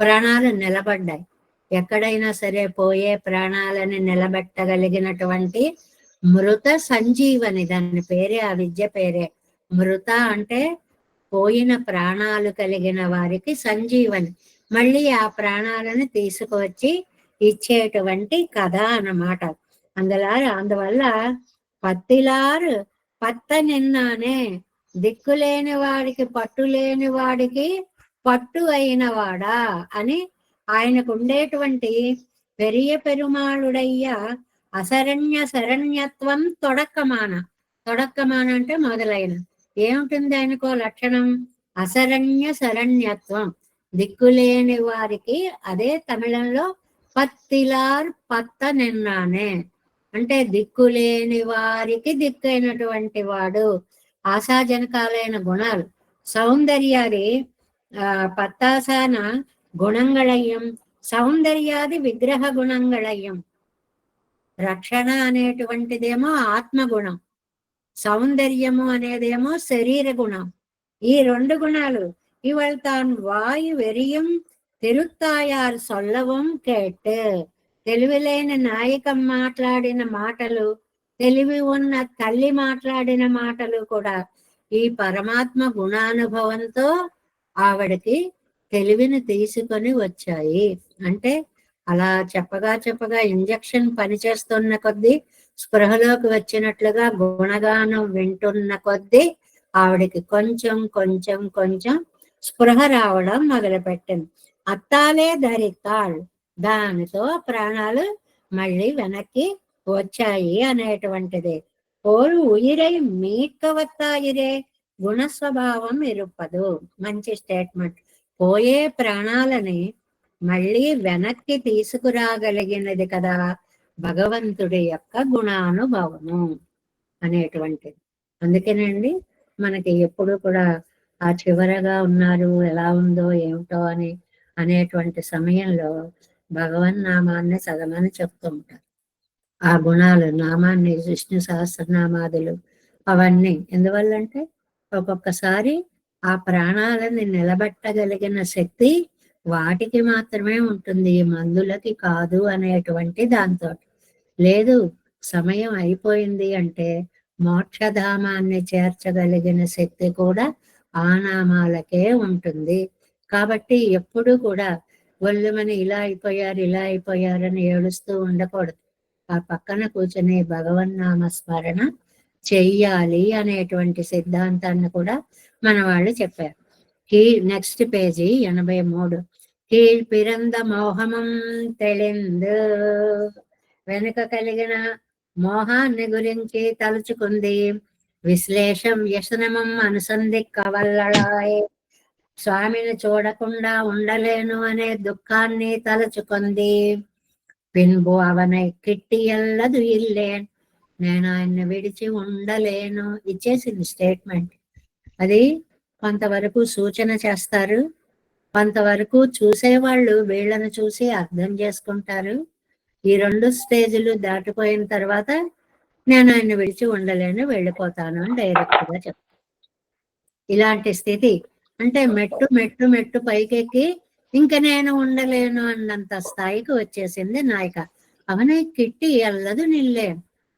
ప్రాణాలు నిలబడ్డాయి. ఎక్కడైనా సరే పోయే ప్రాణాలని నిలబెట్టగలిగినటువంటి మృత సంజీవని, దాని పేరే, ఆ విద్య పేరే మృత. అంటే పోయిన ప్రాణాలు కలిగిన వారికి సంజీవని, మళ్ళీ ఆ ప్రాణాలను తీసుకువచ్చి ఇచ్చేటువంటి కథ అన్నమాట. అందువల్ల పత్తిలారు పత్త నిన్నానే, దిక్కులేని వాడికి పట్టు లేని వాడికి పట్టు అయిన వాడా అని ఆయనకు ఉండేటువంటి పెరియ పెరుమాళుడయ్యా అశరణ్య శరణ్యత్వం తొడక్కమాన. తొడక్కమాన అంటే మొదలైన. ఏముంటుంది ఆయనకో లక్షణం? అశరణ్య శరణ్యత్వం, దిక్కులేని వారికి. అదే తమిళంలో పత్తిలార్ పత్త నిన్నానే అంటే దిక్కులేని వారికి దిక్కైనటువంటి వాడు. ఆశాజనకాలైన గుణాలు, సౌందర్యాది పత్తాసాన గుణంగళయ్యం, సౌందర్యాది విగ్రహ గుణంగళయ్యం. రక్షణ అనేటువంటిదేమో ఆత్మగుణం, సౌందర్యము అనేదేమో శరీర గుణం. ఈ రెండు గుణాలు ఇవాళ తాను వాయు వెరియం తిరుత్తాయారు సొల్లవం కేట్. తెలివిలేని నాయకం మాట్లాడిన మాటలు, తెలివి ఉన్న తల్లి మాట్లాడిన మాటలు కూడా ఈ పరమాత్మ గుణానుభవంతో ఆవిడకి తెలివిని తీసుకొని వచ్చాయి. అంటే అలా చెప్పగా చెప్పగా ఇంజక్షన్ పనిచేస్తున్న కొద్దీ, స్పృహలోకి వచ్చినట్లుగా గుణగానం వింటున్న కొద్దీ ఆవిడకి కొంచెం కొంచెం కొంచెం స్పృహ రావడం మొదలుపెట్టింది. అత్తాలే ధరితాళ్, దానితో ప్రాణాలు మళ్ళీ వెనక్కి వచ్చాయి అనేటువంటిది. పోరు ఉయిరై మీకవత్తాయిరే గుణస్వభావం ఇరుపదు. మంచి స్టేట్మెంట్. పోయే ప్రాణాలని మళ్ళీ వెనక్కి తీసుకురాగలిగినది కదా భగవంతుడి యొక్క గుణానుభవము అనేటువంటిది. అందుకేనండి మనకి ఎప్పుడు కూడా ఆ చివరగా ఉన్నారు, ఎలా ఉందో ఏమిటో అని అనేటువంటి సమయంలో భగవన్నామాన్ని చదవమని చెప్తూ ఉంటారు. ఆ గుణాలు, నామాన్ని, విష్ణు సహస్రనామాదులు అవన్నీ ఎందువల్లంటే ఒక్కొక్కసారి ఆ ప్రాణాలని నిలబెట్టగలిగిన శక్తి వాటికి మాత్రమే ఉంటుంది, మందులకి కాదు అనేటువంటి దాంతో. లేదు సమయం అయిపోయింది అంటే మోక్షధామాన్ని చేర్చగలిగిన శక్తి కూడా ఆ నామాలకే ఉంటుంది. కాబట్టి ఎప్పుడు కూడా ఒళ్ళుమని ఇలా అయిపోయారని ఏడుస్తూ ఉండకూడదు. ఆ పక్కన కూర్చొని భగవన్నామ స్మరణ చెయ్యాలి అనేటువంటి సిద్ధాంతాన్ని కూడా మన వాళ్ళు చెప్పారు. Next page 83. కీழ் பிறந்த మోహమం తెలిందు, వెనుక కలిగిన మోహాన్ని గురించి తలుచుకుంది. విశ్లేషం వ్యసనమం అనుసంధిక్కవల్లడాయ్, స్వామిని చూడకుండా ఉండలేను అనే దుఃఖాన్ని తలుచుకుంది. పిన్బు అవనై కిట్టియల్లదు ఇల్లేన్, నేను ఆయన్ని విడిచి ఉండలేను. ఇచ్చేసింది స్టేట్మెంట్. అది కొంతవరకు సూచన చేస్తారు, కొంతవరకు చూసేవాళ్ళు వీళ్ళని చూసి అర్థం చేసుకుంటారు. ఈ 2 స్టేజ్లు దాటిపోయిన తర్వాత నేను ఆయన్ని విడిచి ఉండలేను, వెళ్ళిపోతాను అని డైరెక్ట్ గా చెప్తాను. ఇలాంటి స్థితి అంటే మెట్టు మెట్టు మెట్టు పైకెక్కి ఇంక నేను ఉండలేను అన్నంత స్థాయికి వచ్చేసింది నాయక. అవనే కిట్టి ఎల్లదు నిల్లే,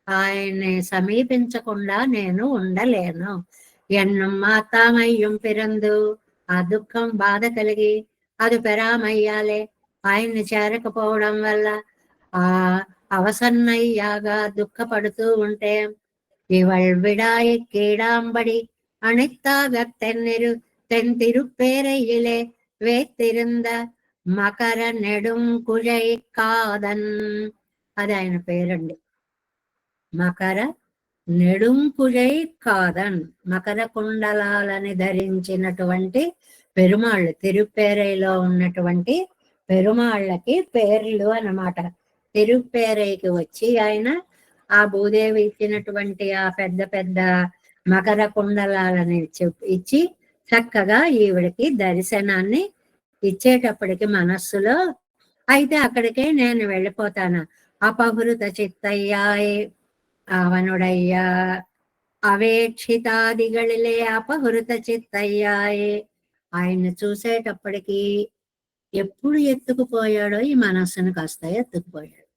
ఆయన్ని సమీపించకుండా నేను ఉండలేను. ఎన్నం మాతామయ్యం పిరందు, ఆ దుఃఖం బాధ కలిగి అది పెరామయ్యాలే, ఆయన్ని చేరకపోవడం వల్ల ఆ అవసన్నయ్యాగా దుఃఖపడుతూ ఉంటే, ఇవள் விடாய் கீடாம்படி அணைத்தாக தென்திருப்பேரையிலே వేత్తిరుంద మకర నెడుం కుజై కాదన్, అది ఆయన పేరండి. మకర నెడుంకుజై కాదన్, మకర కుండలాలని ధరించినటువంటి పెరుమాళ్ళు, తిరుపేరైలో ఉన్నటువంటి పెరుమాళ్ళకి పేర్లు అన్నమాట. తిరుపేరైకి వచ్చి ఆయన ఆ భూదేవి ఇచ్చినటువంటి ఆ పెద్ద పెద్ద మకర కుండలాలని ఇచ్చి చక్కగా ఈవిడికి దర్శనాన్ని ఇచ్చేటప్పటికి మనస్సులో, అయితే అక్కడికే నేను వెళ్ళిపోతాను. అపహృత చిత్తయ్యాయే, அவனுடைய అవేక్షితాదిగళిలే అపహృత చిత్తయ్యాయే, ఆయన్ని చూసేటప్పటికి ఎప్పుడు ఎత్తుకుపోయాడో ఈ మనస్సును కాస్త ఎత్తుకుపోయాడు.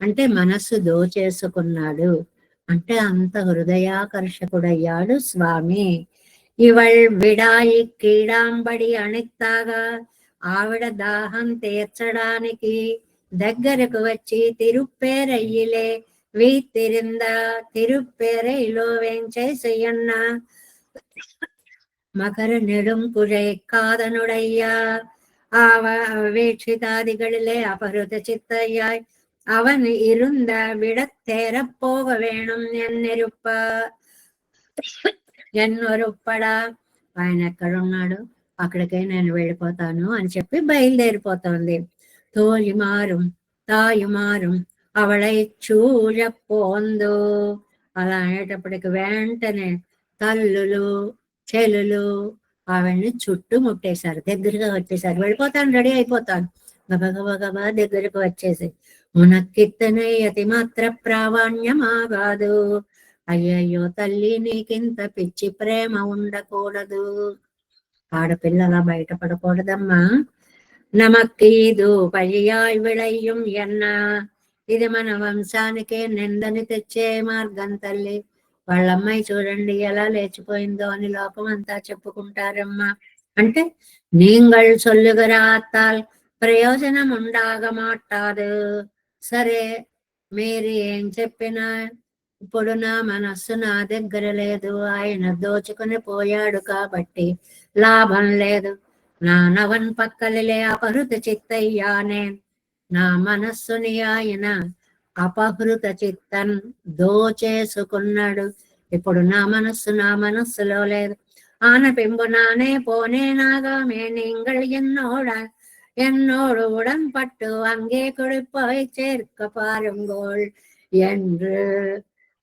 అంటే మనస్సు దోచేసుకున్నాడు అంటే అంత హృదయాకర్షకుడయ్యాడు స్వామి. ఇవళ్ విడాయి కీడాంబడి అణిత్తాగా, ఆవిడ దాహం తీర్చడానికి దగ్గరకు వచ్చి తిరుప్పేరయ్యిలే వీత్తిరింద, తిరుప్పేరైలో వేంచేసయ్యన్న మకర నెడుం కుజై కాదనుడయ్యా, వీక్షితాదిகளிலே அபருத சித்தையாய் அவன் இருந்த விடத்தேரப் போக வேணும் ఎన్నొరుప్పడా, ఆయన ఎక్కడున్నాడు అక్కడికే నేను వెళ్ళిపోతాను అని చెప్పి బయలుదేరిపోతుంది. తోయిమారం తాయుమారం అవళై చూజపోందు, అలా అనేటప్పటికి వెంటనే తల్లులు చెలులు ఆవిడ్ని చుట్టుముట్టేశారు, దగ్గరగా వచ్చేసారు. వెళ్ళిపోతాను, రెడీ అయిపోతాను, గబగబా దగ్గరకు వచ్చేసి ఉనక్కిత్తనే అతి మాత్ర ప్రావాణ్యమాగాదు, అయ్యయ్యో తల్లి నీకింత పిచ్చి ప్రేమ ఉండకూడదు, ఆడపిల్లలా బయటపడకూడదమ్మా. నమక్కీదు పయ్యాయ్ విళయ్యం ఎన్న, ఇది మన వంశానికే నిందని తెచ్చే మార్గం తల్లి. వాళ్ళమ్మాయి చూడండి ఎలా లేచిపోయిందో అని లోకం అంతా చెప్పుకుంటారమ్మా. అంటే நீங்கள் சொல்லுகிறாத்தால் ప్రయోజనం ఉండాగ మాట్లాడు. సరే మీరు ఏం చెప్పినా ఇప్పుడు నా మనస్సు నా దగ్గర లేదు, ఆయన దోచుకుని పోయాడు కాబట్టి లాభం లేదు. నా నవన్ పక్కలిలే అపహృత చిత్తయ్యానే, నా మనస్సుని ఆయన అపహృత చిత్తన్ దోచేసుకున్నాడు. ఇప్పుడు నా మనస్సులో లేదు. ఆన పెంబు నానే పోనేనాగామే நீங்கள் என்னோடு உடன்பட்டு அங்கே கொடுப்பாய் சேர்க்க பாருங்கోల్ என்று.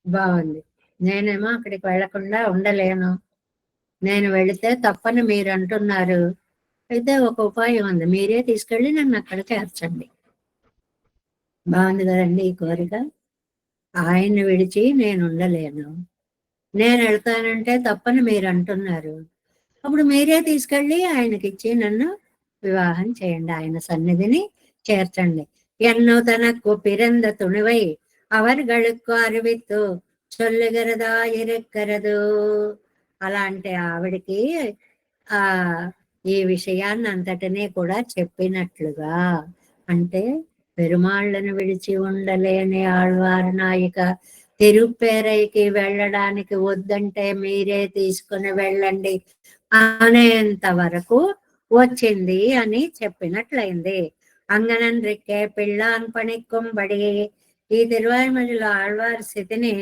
బాగుంది. నేనేమో అక్కడికి వెళ్లకుండా ఉండలేను, నేను వెళితే తప్పని మీరు అంటున్నారు, అయితే ఒక ఉపాయం ఉంది, మీరే తీసుకెళ్ళి నన్ను అక్కడ చేర్చండి. బాగుంది కదండి ఈ కోరిక. ఆయన్ని విడిచి నేను ఉండలేను, నేను వెళ్తానంటే తప్పని మీరు అంటున్నారు. అప్పుడు మీరే తీసుకెళ్ళి ఆయనకిచ్చి నన్ను వివాహం చేయండి, ఆయన సన్నిధిని చేర్చండి. ఎన్నో తనకు పిరంద తుణివై அவர்களுக்கு அறிவித்து சொல்லுகிறதா இருக்கிறదు. అలాంటి ఆవిడికి ఆ ఈ విషయాన్ని అంతటినీ కూడా చెప్పినట్లుగా, అంటే పెరుమాళ్ళను విడిచి ఉండలేని ఆళ్వారు నాయిక తిరుప్పేరైకి వెళ్ళడానికి వద్దంటే మీరే తీసుకుని వెళ్ళండి అనేంత వరకు వచ్చింది అని చెప్పినట్లయింది. అంగనన్రికే పిళ్ళాన్ పణిక్కుబడి, ఈ తిరువాయిమొழிలో ఆళ్వారి స్థితిని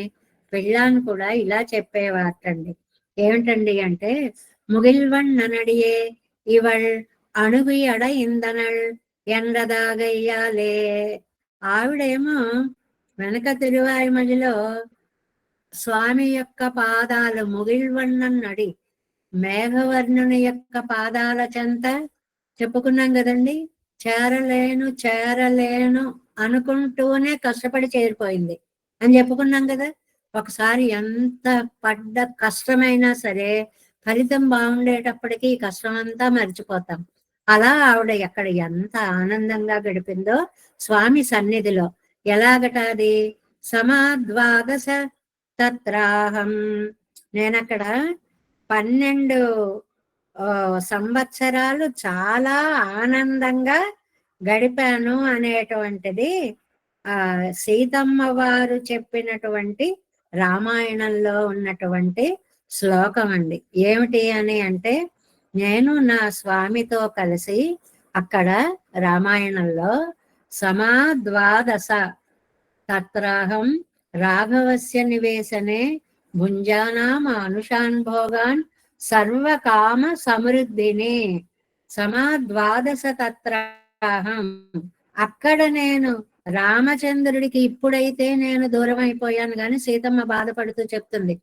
పిళ్ళాన్ కూడా ఇలా చెప్పేవాటండి. ఏమిటండి అంటే, ముగిల్వన్ననడియే ఇవళ్ అణుగు ఎడ ఇందనల్ ఎండదాగయ్యాలే. ఆవిడేమో వెనక తిరువాయిమొழிలో స్వామి యొక్క పాదాలు ముగిల్వన్నన్నడి, మేఘవర్ణుని యొక్క పాదాల చెంత చెప్పుకున్నాం కదండి. చేరలేను చేరలేను అనుకుంటూనే కష్టపడి చేరిపోయింది అని చెప్పుకున్నాం కదా. ఒకసారి ఎంత పడ్డ కష్టమైనా సరే ఫలితం బాగుండేటప్పటికీ ఈ కష్టం అంతా మర్చిపోతాం. అలా ఆవిడ ఎక్కడ ఎంత ఆనందంగా గడిపిందో స్వామి సన్నిధిలో. ఎలాగట అది? సమాద్వాదశ తత్రాహం, నేనక్కడ 12 సంవత్సరాలు చాలా ఆనందంగా గడిపాను అనేటువంటిది సీతమ్మ వారు చెప్పినటువంటి రామాయణంలో ఉన్నటువంటి శ్లోకం అండి. ఏమిటి అని అంటే, నేను నా స్వామితో కలిసి అక్కడ రామాయణంలో సమాద్వాదశ తత్రాహం రాఘవస్య నివేశనే భుంజానాం అనుషాన్ భోగాన్ సర్వకామ సమృద్ధిని, సమాద్వాదశ తత్రాహం, అక్కడ నేను రామచంద్రుడికి ఇప్పుడైతే నేను దూరం అయిపోయాను గాని, సీతమ్మ బాధపడుతూ చెప్తుంది,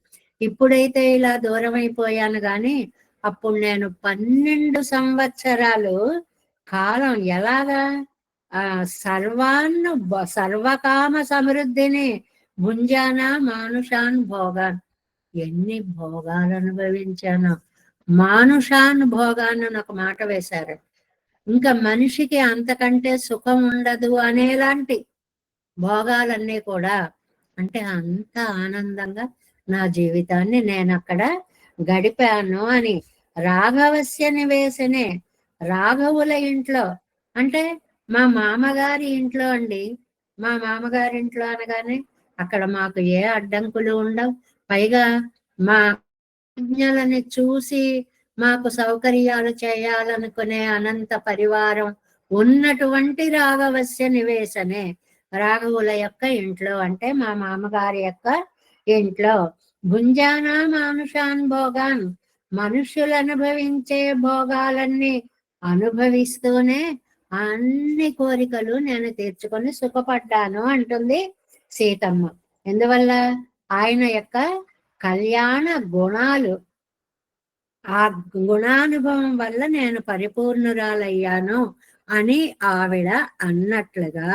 ఇప్పుడైతే ఇలా దూరం అయిపోయాను గాని అప్పుడు నేను 12 సంవత్సరాలు కాలం ఎలాగా సర్వకామ సమృద్ధిని భుంజానా మానుషాన్ భోగాన్, ఎన్ని భోగాలు అనుభవించాను. మానుషాన్ భోగాన్ని ఒక మాట వేశారు. ఇంకా మనిషికి అంతకంటే సుఖం ఉండదు అనేలాంటి భోగాలన్నీ కూడా. అంటే అంత ఆనందంగా నా జీవితాన్ని నేను అక్కడ గడిపాను అని. రాఘవస్య నివేశనే, రాఘవుల ఇంట్లో అంటే మా మామగారి ఇంట్లో అండి. మా మామగారి ఇంట్లో అనగానే అక్కడ మాకు ఏ అడ్డంకులు ఉండవు. పైగా మా ఆజ్ఞలని చూసి మాకు సౌకర్యాలు చేయాలనుకునే అనంత పరివారం ఉన్నటువంటి రాఘవస్య నివేశనే, రాఘవుల యొక్క ఇంట్లో అంటే మా మామగారి యొక్క ఇంట్లో. భుంజానా మానుషాన్ భోగాన్, మనుషులు అనుభవించే భోగాలన్నీ అనుభవిస్తూనే అన్ని కోరికలు నేను తీర్చుకొని సుఖపడ్డాను అంటుంది సీతమ్మ. ఎందువల్ల? ఆయన యొక్క కళ్యాణ గుణాలు, ఆ గుణానుభవం వల్ల నేను పరిపూర్ణురాలయ్యాను అని ఆవిడ అన్నట్లుగా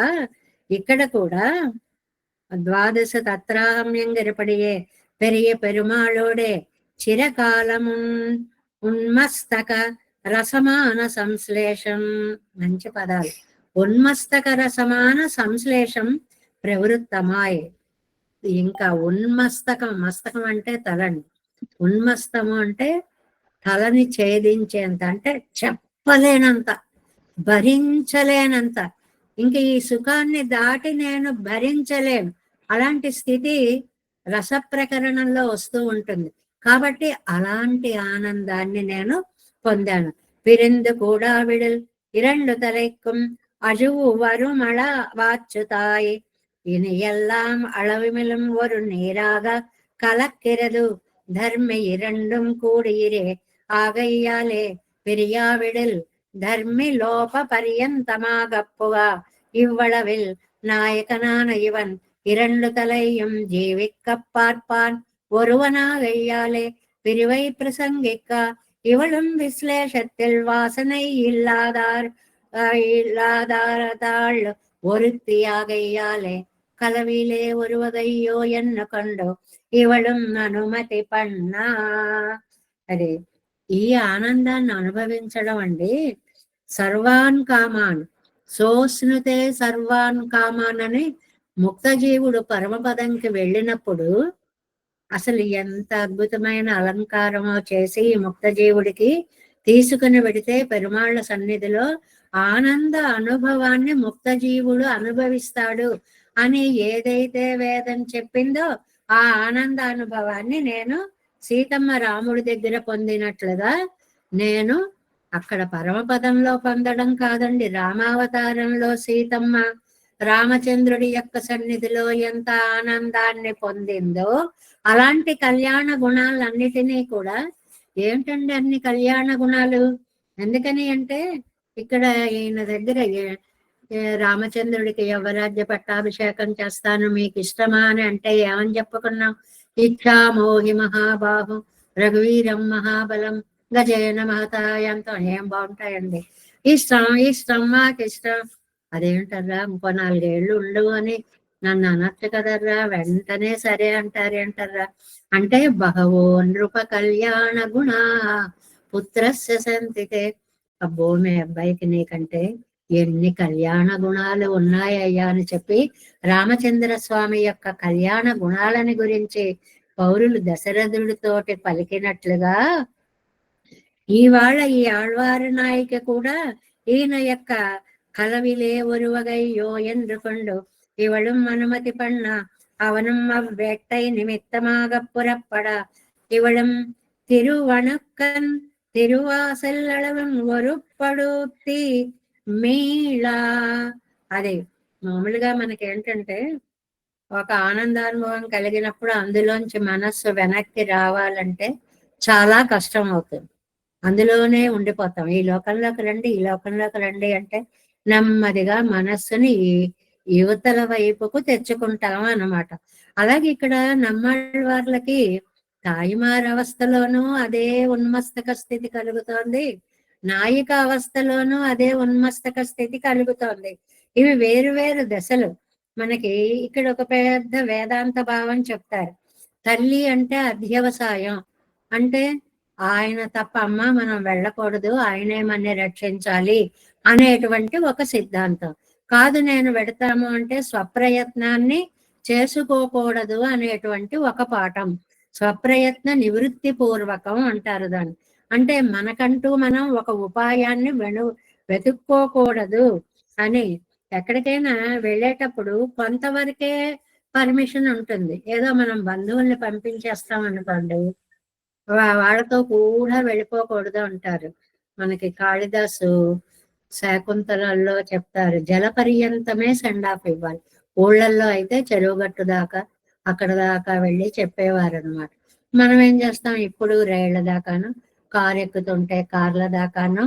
ఇక్కడ కూడా ద్వాదశ తత్రాహమ్యం గరిపడియే పెరియ పెరుమాళోడే చిరకాలము ఉన్మస్తక రసమాన సంశ్లేషం. మంచి పదాలు. ఉన్మస్తక రసమాన సంశ్లేషం ప్రవృత్తమాయ్. ఇంకా ఉన్మస్తకం, మస్తకం అంటే తలండి, ఉన్మస్తము అంటే తలని ఛేదించేంత, అంటే చెప్పలేనంత, భరించలేనంత, ఇంక ఈ సుఖాన్ని దాటి నేను భరించలేను అలాంటి స్థితి రసప్రకరణంలో వస్తూ ఉంటుంది. కాబట్టి అలాంటి ఆనందాన్ని నేను పొందాను. పిరిందు కూడా విడల్ ఇరండు తలైక్కుం అజువు వరుమళ వాచ్చుతాయి, இனி எல்லாம் அளவுமிலும் ஒரு நீராக கலக்கிறது, தர்மி இரண்டும் கூடியிரே ஆகையாலே பிரியாவிடில் தர்மி லோப பரியந்தமாகப்புகா, இவ்வளவில் நாயகனான இவன் 2 தலையும் ஜீவிக்க பார்ப்பான் ஒருவனாகையாலே பிரிவை பிரசங்கிக்க, இவளும் விஸ்லேஷத்தில் வாசனை இல்லாதார் இல்லாதாரதாள் ஒருத்தியாகையாலே కలవిలే ఒరువగయ్యో ఎన్న కొండో ఇవళం అనుమతి పన్నా. అది ఈ ఆనందాన్ని అనుభవించడం అండి. సర్వాన్ కామాన్ సోస్నుతే సర్వాన్ కామాన్ అని ముక్తజీవుడు పరమపదంకి వెళ్ళినప్పుడు అసలు ఎంత అద్భుతమైన అలంకారమో చేసి ముక్తజీవుడికి తీసుకుని వెడితే పెరుమాళ్ళ సన్నిధిలో ఆనంద అనుభవాన్ని ముక్తజీవుడు అనుభవిస్తాడు అని ఏదైతే వేదం చెప్పిందో ఆ ఆనంద అనుభవాన్ని నేను సీతమ్మ రాముడి దగ్గర పొందినట్లుగా నేను అక్కడ పరమపదంలో పొందడం కాదండి, రామావతారంలో సీతమ్మ రామచంద్రుడి యొక్క సన్నిధిలో ఎంత ఆనందాన్ని పొందిందో అలాంటి కళ్యాణ గుణాలన్నిటినీ కూడా. ఏమిటండి అన్ని కళ్యాణ గుణాలు? ఎందుకని అంటే ఇక్కడ ఈయన దగ్గర రామచంద్రుడికి యువరాజ్య పట్టాభిషేకం చేస్తాను మీకు ఇష్టమా అని అంటే ఏమని చెప్పుకున్నాం? ఇచ్చామోహి మహాబాహు రఘువీరం మహాబలం గజేన మహతాయంతో. ఏం బాగుంటాయండి. ఇష్టం ఇష్టం మాకు ఇష్టం. అదేంటర్రా 34 ఏళ్ళు ఉండు అని నన్ను అనొచ్చు కదర్రా, వెంటనే సరే అంటారేంటర్రా అంటే బహవో నృప కళ్యాణ గుణ పుత్రస్య సంతితే. అబ్బో మీ అబ్బాయికి నీకంటే ఎన్ని కళ్యాణ గుణాలు ఉన్నాయ్యా అని చెప్పి రామచంద్ర స్వామి యొక్క కళ్యాణ గుణాలని గురించి పౌరులు దశరథుడితోటి పలికినట్లుగా ఇవాళ ఈ ఆళ్వారు నాయిక కూడా ఈయన యొక్క కలవిలే ఒరువగయ్యో என்று இவளும் அனுமதி பண்ணா அவனும் அவ்வேட்டை நிமித்தமாக புறப்பட இவளும் திருவணுக்கன் తిరువాసల్ అళవం ఒరుపడుతి మీళా. అదే మామూలుగా మనకి ఏంటంటే ఒక ఆనందానుభవం కలిగినప్పుడు అందులోంచి మనస్సు వెనక్కి రావాలంటే చాలా కష్టం అవుతుంది. అందులోనే ఉండిపోతాం. ఈ లోకంలోకి రండి, ఈ లోకంలోకి రండి అంటే నెమ్మదిగా మనస్సుని యువతల వైపుకు తెచ్చుకుంటాం అన్నమాట. అలాగే ఇక్కడ నమ్మాళ్ళ వాళ్ళకి తాయిమార్ అవస్థలోనూ అదే ఉన్మస్తక స్థితి కలుగుతోంది, నాయిక అవస్థలోనూ అదే ఉన్మస్తక స్థితి కలుగుతోంది. ఇవి వేరు వేరు దశలు. మనకి ఇక్కడ ఒక పెద్ద వేదాంత భావం చెప్తారు. తల్లి అంటే అధ్యవసాయం, అంటే ఆయన తప్ప అమ్మ మనం వెళ్ళకూడదు, ఆయనే మన రక్షించాలి అనేటువంటి ఒక సిద్ధాంతం. కాదు నేను వెడతాము అంటే స్వప్రయత్నాన్ని చేసుకోకూడదు అనేటువంటి ఒక పాఠం. స్వప్రయత్న నివృత్తి పూర్వకం అంటారు దాన్ని. అంటే మనకంటూ మనం ఒక ఉపాయాన్ని వెతుక్కోకూడదు అని. ఎక్కడికైనా వెళ్ళేటప్పుడు కొంతవరకే పర్మిషన్ ఉంటుంది. ఏదో మనం బంధువుల్ని పంపించేస్తాం అనుకోండి, వాళ్ళతో కూడా వెళ్ళిపోకూడదు అంటారు. మనకి కాళిదాసు శాకుంతలలో చెప్తారు, జల పర్యంతమే సెండ్ ఆఫ్ ఇవ్వాలి. ఊళ్ళల్లో అయితే చెరువుగట్టు దాకా అక్కడ దాకా వెళ్ళి చెప్పేవారు అనమాట. మనం ఏం చేస్తాం ఇప్పుడు రైళ్ల దాకాను, కారు ఎక్కుతుంటే కార్ల దాకాను.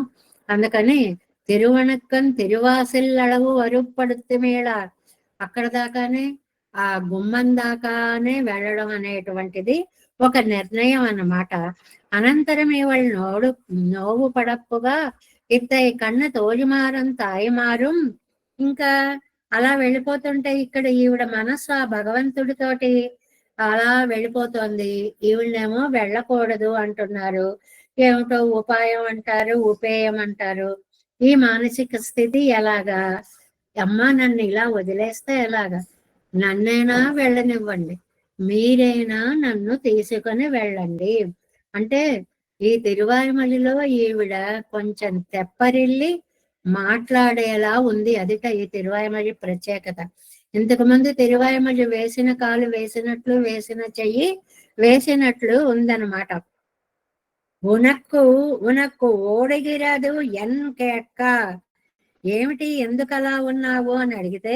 అందుకని తిరువణక్కన్ తిరువాసిల్ అళవు వరుపడుతు మేళ అక్కడ దాకానే, ఆ గుమ్మం దాకానే వెళ్ళడం అనేటువంటిది ఒక నిర్ణయం అన్నమాట. అనంతరం ఇవాళ నోవు పడప్పుగా ఇత్తై కన్న తోజిమారం తాయిమారం. ఇంకా అలా వెళ్ళిపోతుంటే ఇక్కడ ఈవిడ మనస్సు ఆ భగవంతుడితోటి అలా వెళ్ళిపోతుంది. ఈవిడనేమో వెళ్ళకూడదు అంటున్నారు. ఏమిటో ఉపాయం అంటారు, ఉపేయం అంటారు. ఈ మానసిక స్థితి ఎలాగా? అమ్మ నన్ను ఇలా వదిలేస్తే ఎలాగా? నన్నైనా వెళ్ళనివ్వండి, మీరైనా నన్ను తీసుకొని వెళ్ళండి అంటే. ఈ తిరువాయుమలిలో ఈవిడ కొంచెం తెప్పరిల్లి మాట్లాడేలా ఉంది. అదిట ఈ తిరువాయుమలి ప్రత్యేకత. ఇంతకుముందు తిరువాయుమలి వేసిన కాలు వేసినట్లు, వేసిన చెయ్యి వేసినట్లు ఉందన్నమాట. ఉనక్కు ఉనక్కు ఓడగిరాదు ఎన్కెక్క. ఏమిటి ఎందుకలా ఉన్నావు అని అడిగితే,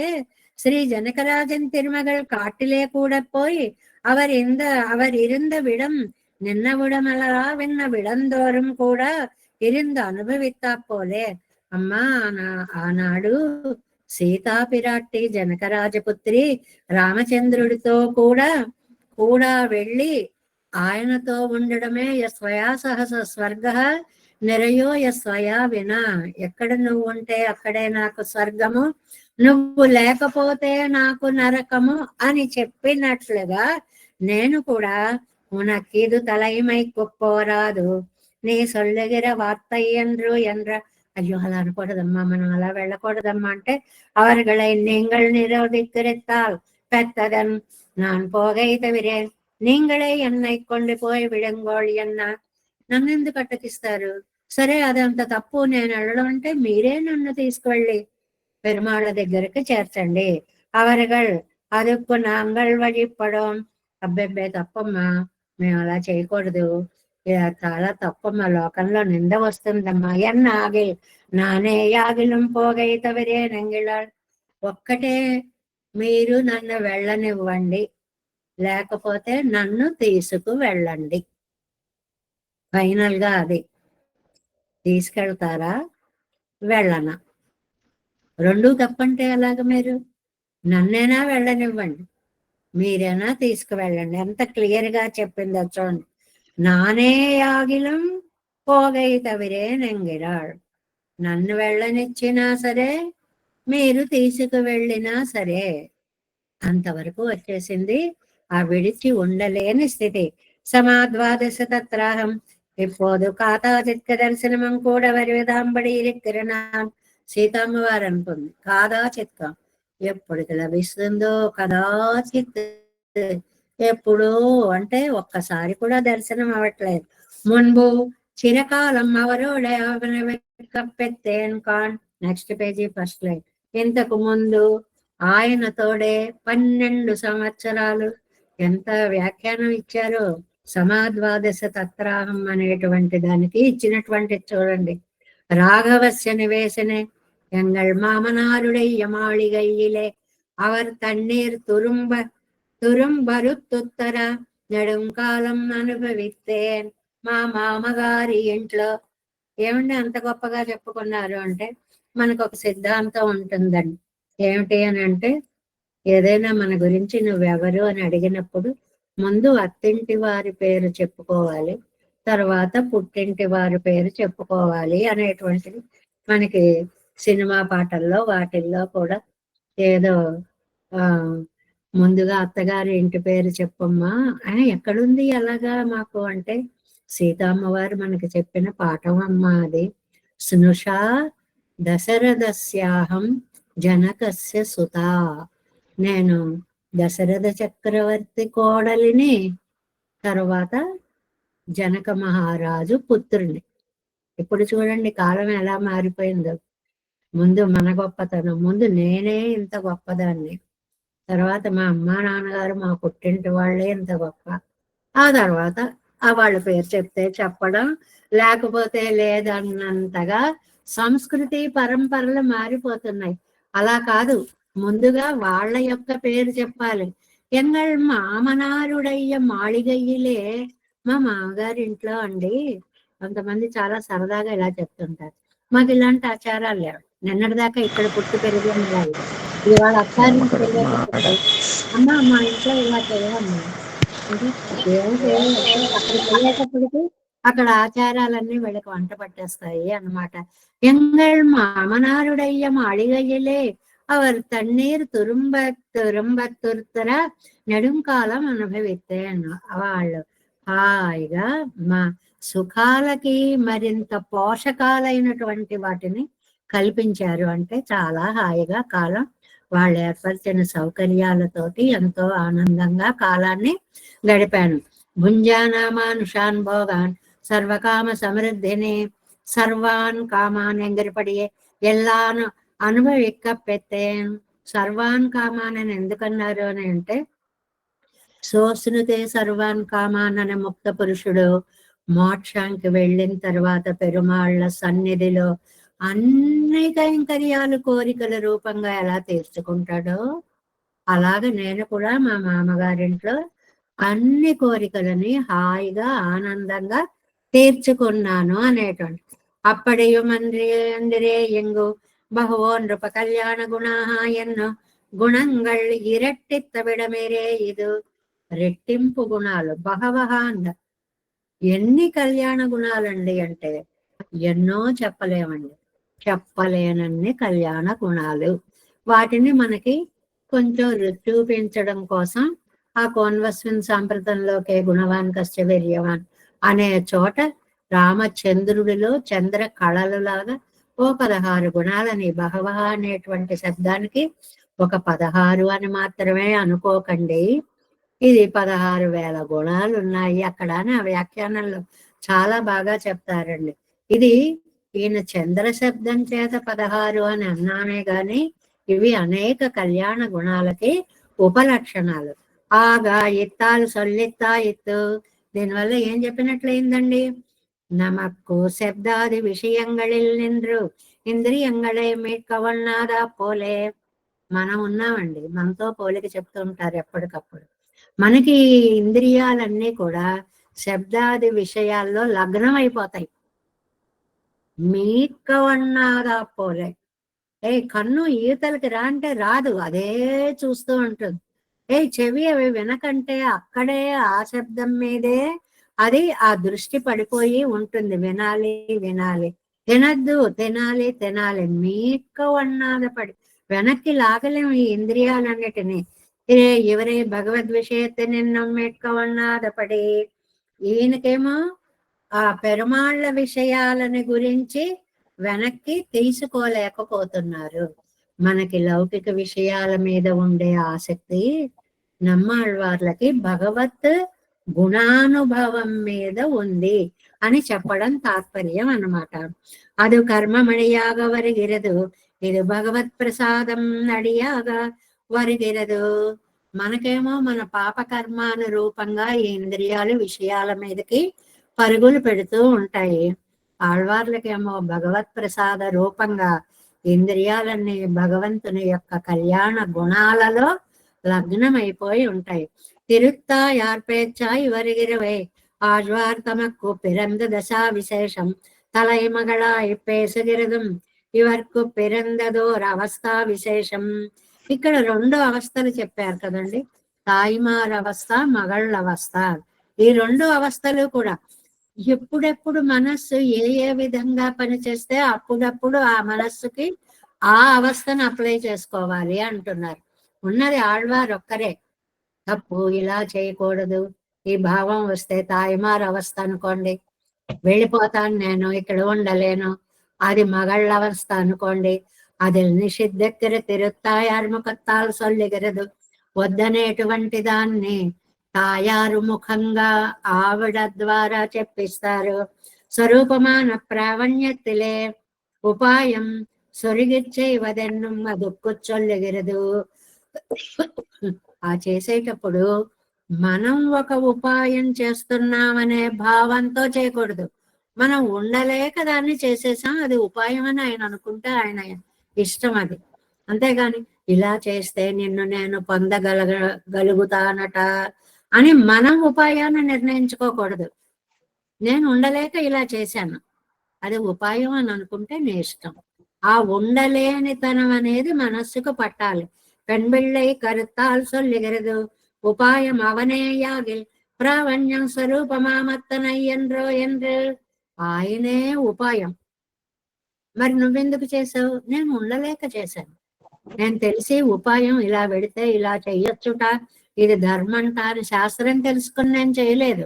శ్రీ జనకరాజన్ తిరుమగల్ కాటిలే కూడా పోయి அவர் இருந்த விடம் நின்னவிடமலரா விண்ண விடந்தోరం కూడా ఇరింద అనుభవిత్తా పోలే. అమ్మా ఆనాడు సీతాపిరాట్టి జనకరాజపుత్రి రామచంద్రుడితో కూడా వెళ్ళి ఆయనతో ఉండడమే యస్వయా సహస స్వర్గ నిరయో యస్వయా వినా. ఎక్కడ నువ్వు ఉంటే అక్కడే నాకు స్వర్గము, నువ్వు లేకపోతే నాకు నరకము అని చెప్పినట్లుగా నేను కూడా ఉనక్కిదు తలైమై కుప్పోరాదు నీ సొల్లగిర వార్తయ్యండ్రు ఎండ్ర. అయ్యో అలా అనకూడదమ్మా, మనం అలా వెళ్ళకూడదమ్మా అంటే அவர்களை நீங்கள் நிரோதித்திருத்தால் பெத்ததன் நான் போகை தவிரேன் நீங்களே என்னை கொண்டு పోయి విడంగోళ్ అన్న. నన్ను ఎందుకు అట్టకిస్తారు? సరే అదంత తప్పు, నేను వెళ్ళడం అంటే మీరే నన్ను తీసుకువెళ్ళి పెరుమాళ్ళ దగ్గరికి చేర్చండి. అవరగల్ అదుపు నాంగల్ వழிపడం. అబ్బెబ్బే తప్పమ్మా, మేము అలా చేయకూడదు, చాలా తప్పమ్మా, లోకంలో నింద వస్తుందమ్మా. ఎన్నాగి నానే యాగిలం పోగై తవరే నంగిళాడు. ఒక్కటే, మీరు నన్ను వెళ్ళనివ్వండి, లేకపోతే నన్ను తీసుకు వెళ్ళండి. ఫైనల్ గా అది తీసుకెళ్తారా వెళ్ళనా? రెండు తప్పంటే ఎలాగ? మీరు నన్నైనా వెళ్ళనివ్వండి, మీరైనా తీసుకువెళ్ళండి. ఎంత క్లియర్ గా చెప్పిందో చూడండి. నానే యాగిలం పోగై తవిరే నెంగిరాడు. నన్ను వెళ్ళనిచ్చినా సరే, మీరు తీసుకువెళ్ళినా సరే, అంతవరకు వచ్చేసింది. ఆ విడిచి ఉండలేని స్థితి. సమాద్వాదశ తత్రాహం. இப்போது కాతాచిత్క దర్శనమం కూడా వరివిదాంబడి ఇరిక్కిరణాం. సీతమ్మ వారు అనుకుంది కాదాచిత్కం ఎప్పటికి లభిస్తుందో, కదాచిత్, ఎప్పుడు అంటే ఒక్కసారి కూడా దర్శనం అవ్వట్లేదు. మున్బు చిరకాలం అవరోడే కప్పెత్తేన్ కాన్. Next page first line. ఇంతకు ముందు ఆయనతోడే 12 సంవత్సరాలు. ఎంత వ్యాఖ్యానం ఇచ్చారో సమాద్వాదశ తత్రాహం అనేటువంటి దానికి ఇచ్చినటువంటి చూడండి. ராகவஸ்ய நிவேசனே எங்கள் மாமனாருடைய மாளிகையிலே அவர் தண்ணீர் తురుంబరుతుత్తర నెడుంకాలం అనుభవిస్తేన్. మా మామగారి ఇంట్లో. ఏమంటే అంత గొప్పగా చెప్పుకున్నారు అంటే మనకు ఒక సిద్ధాంతం ఉంటుందండి. ఏమిటి అని అంటే, ఏదైనా మన గురించి నువ్వెవరు అని అడిగినప్పుడు ముందు అత్తింటి వారి పేరు చెప్పుకోవాలి, తర్వాత పుట్టింటి వారి పేరు చెప్పుకోవాలి అనేటువంటిది మనకి సినిమా పాటల్లో వాటిల్లో కూడా ఏదో ముందుగా అత్తగారి ఇంటి పేరు చెప్పమ్మా అని ఎక్కడుంది అలాగా మాకు అంటే, సీతమ్మవారు మనకి చెప్పిన పాఠం అమ్మా అది. స్నుషా దశరథస్యాహం జనకస్య సుత. నేను దశరథ చక్రవర్తి కోడలిని, తర్వాత జనక మహారాజు పుత్రుని. ఇప్పుడు చూడండి కాలం ఎలా మారిపోయిందో. ముందు మన గొప్పతనం, ముందు నేనే ఇంత గొప్పదాన్ని, తర్వాత మా అమ్మా నాన్నగారు మా పుట్టింటి వాళ్ళే ఇంత గొప్ప, ఆ తర్వాత ఆ వాళ్ళ పేరు చెప్తే చెప్పడం, లేకపోతే లేదన్నంతగా సంస్కృతి పరంపరలు మారిపోతున్నాయి. అలా కాదు, ముందుగా వాళ్ళ యొక్క పేరు చెప్పాలి. ఎంగళ్ మామనారుడయ్య మాళిగయ్యలే. మా మామగారి ఇంట్లో అండి, కొంతమంది చాలా సరదాగా ఇలా చెప్తుంటారు, మాకు ఇలాంటి ఆచారాలు లేవు, నిన్నటిదాకా ఇక్కడ పుట్టి పెరిగిన వాళ్ళు ఇవాళ అత్తారింటికి వెళ్ళేటప్పటికి అమ్మా మా ఇంట్లో ఇలా చేయమ్మా అంటే ఏమిటి అంటే, అక్కడికి వెళ్ళేటప్పటికి అక్కడ ఆచారాలన్నీ వీళ్ళకి వంట పట్టేస్తాయి అన్నమాట. ఎంగళ్ మామనారుడయ్య మాళిగయ్యలే அவர் తన్నీరు తురుంబతుర్తర నెడుంకాలం అనుభవిస్తే అన్న. వాళ్ళు హాయిగా మా సుఖాలకి మరింత పోషకాలైనటువంటి వాటిని కల్పించారు. అంటే చాలా హాయిగా కాలం వాళ్ళు ఏర్పరిచిన సౌకర్యాలతోటి ఎంతో ఆనందంగా కాలాన్ని గడిపాను. భుంజానామానుషాన్ భోగాన్ సర్వకామ సమృద్ధిని. సర్వాన్ కామాన్ ఎంగరిపడియే ఎల్లాను అనుభవిక్క పెట్టేన్. సర్వాన్ కామాన్ అని ఎందుకన్నారు అని అంటే, సోస్నుతే సర్వాన్ కామాన్ అనే ముక్త పురుషుడు మోక్షానికి వెళ్ళిన తర్వాత పెరుమాళ్ళ సన్నిధిలో అన్ని కైంకర్యాలు కోరికల రూపంగా ఎలా తీర్చుకుంటాడో, అలాగ నేను కూడా మా మామగారింట్లో అన్ని కోరికలని హాయిగా ఆనందంగా తీర్చుకున్నాను అనేటువంటి. అప్పడియు మందిరే ఎంగు బహువో నృప కళ్యాణ గుణాహ ఎన్నో గుణంగళ్ ఇరట్టిత్త విడమేరే ఇది. రెట్టింపు గుణాలు బహవహ అంద. ఎన్ని కళ్యాణ గుణాలండి అంటే ఎన్నో చెప్పలేమండి, చెప్పలేనన్ని కళ్యాణ గుణాలు. వాటిని మనకి కొంచెం చూపించడం కోసం ఆ కోన్వస్విన్ సాంప్రదంలోకే గుణవాన్ కస్య వీర్యవాన్ అనే చోట రామచంద్రుడిలో చంద్ర కళలులాగా ఓ 16 గుణాలని బహవహ అనేటువంటి శబ్దానికి ఒక 16 అని మాత్రమే అనుకోకండి. ఇది 16,000 గుణాలు ఉన్నాయి అక్కడ అని ఆ వ్యాఖ్యానంలో చాలా బాగా చెప్తారండి. ఇది ఈయన చంద్ర శబ్దం చేత 16 అని అన్నానే గాని ఇవి అనేక కళ్యాణ గుణాలకి ఉపలక్షణాలు. ఆగా ఇత్తాలు సొల్లిత్తా ఇత్తు దీనివల్ల ఏం చెప్పినట్లయిందండి? நமக்கு శబ్దాది విషయంகளில் నిండ్రు ఇంద్రియంగళే మీకవన్నాదా పోలే. మనం ఉన్నామండి, మనతో పోలిక చెప్తూ ఉంటారు ఎప్పటికప్పుడు. మనకి ఇంద్రియాలన్నీ కూడా శబ్దాది విషయాల్లో లగ్నం అయిపోతాయి. మీకవన్నాదా పోలే. కన్ను ఈతలకి రా అంటే రాదు, అదే చూస్తూ ఉంటుంది. చెవి అవి వినకంటే అక్కడే ఆ శబ్దం మీదే అది ఆ దృష్టి పడిపోయి ఉంటుంది. వినాలి వినాలి, తినద్దు తినాలి తినాలి, మీకవన్నాద పడి వెనక్కి లాగలేము ఈ ఇంద్రియాలన్నిటినీ. ఇవరే భగవద్ విషయத்தை నిన్నం మీకవన్నాద పడి. ఈయనకేమో ఆ పెరుమాళ్ళ విషయాలని గురించి వెనక్కి తీసుకోలేకపోతున్నారు. మనకి లౌకిక విషయాల మీద ఉండే ఆసక్తి నమ్మాళ్ళవార్లకి భగవత్ గుణానుభవం మీద ఉంది అని చెప్పడం తాత్పర్యం అన్నమాట. అది కర్మమణియాగ వరిగిరదు, ఇది భగవత్ ప్రసాదం నడియాగ వరిగిరదు. మనకేమో మన పాప కర్మానురూపంగా ఈ ఇంద్రియాలు విషయాల మీదకి పరుగులు పెడుతూ ఉంటాయి. ఆళ్వార్లకేమో భగవత్ ప్రసాద రూపంగా ఇంద్రియాలన్నీ భగవంతుని యొక్క కళ్యాణ గుణాలలో లగ్నమైపోయి ఉంటాయి. திருத்தாயார் பேச்சாய் வருகிறவை ஆழ்வார் தமக்கு பிறந்த தசா விசேஷம் தலைமகளாய் பேசுகிறதும் ఇవర్కు పిరందదోర్ అవస్థా విశేషం. ఇక్కడ 2 అవస్థలు చెప్పారు కదండి, తాయిమార్ అవస్థ, మగళ్ళ అవస్థ. ఈ 2 అవస్థలు కూడా ఎప్పుడెప్పుడు మనస్సు ఏ ఏ విధంగా పనిచేస్తే అప్పుడప్పుడు ఆ మనస్సుకి ఆ అవస్థను అప్లై చేసుకోవాలి అంటున్నారు. ఉన్నది ఆళ్వార్ ఒక్కరే. తప్పు ఇలా చేయకూడదు, ఈ భావం వస్తే తాయిమార్ అవస్థ అనుకోండి, వెళ్ళిపోతాను నేను, ఇక్కడ ఉండలేను, అది మగళ్ళ అవస్థ అనుకోండి, అది నిషిద్ధెక్కర తిరుత్తాయారు ముఖత్తాలు సొల్లిగరదు. వద్దనేటువంటి దాన్ని తాయారు ముఖంగా ఆవిడ ద్వారా చెప్పిస్తారు. స్వరూపమాన ప్రావణ్యతిలే ఉపాయం సొరిగిచ్చేవదెన్నుం అదుక్కుచ్చొల్లిగిరదు. ఆ చేసేటప్పుడు మనం ఒక ఉపాయం చేస్తున్నామనే భావంతో చేయకూడదు. మనం ఉండలేక దాన్ని చేసేసాం, అది ఉపాయం అని ఆయన అనుకుంటే ఆయన ఇష్టం అది. అంతేగాని ఇలా చేస్తే నిన్ను నేను పొందగలుగుతానట అని మనం ఉపాయాన్ని నిర్ణయించుకోకూడదు. నేను ఉండలేక ఇలా చేశాను, అది ఉపాయం అని అనుకుంటే నీ ఇష్టం. ఆ ఉండలేనితనం అనేది మనస్సుకు పట్టాలి. పెண்பிள்ளை கருத்தால் சொல்லுகிறது ఉపాయం అవనేయాగిల్ ప్రావణ్యం స్వరూపమామత్తనై ఎండ్రో என்று. ఆయనే ఉపాయం. మరి నువ్వెందుకు చేసావు? నేను ఉండలేక చేశాను. నేను తెలిసి ఉపాయం ఇలా వెడితే ఇలా చెయ్యొచ్చుట, ఇది ధర్మంట అని శాస్త్రం తెలుసుకుని నేను చేయలేదు.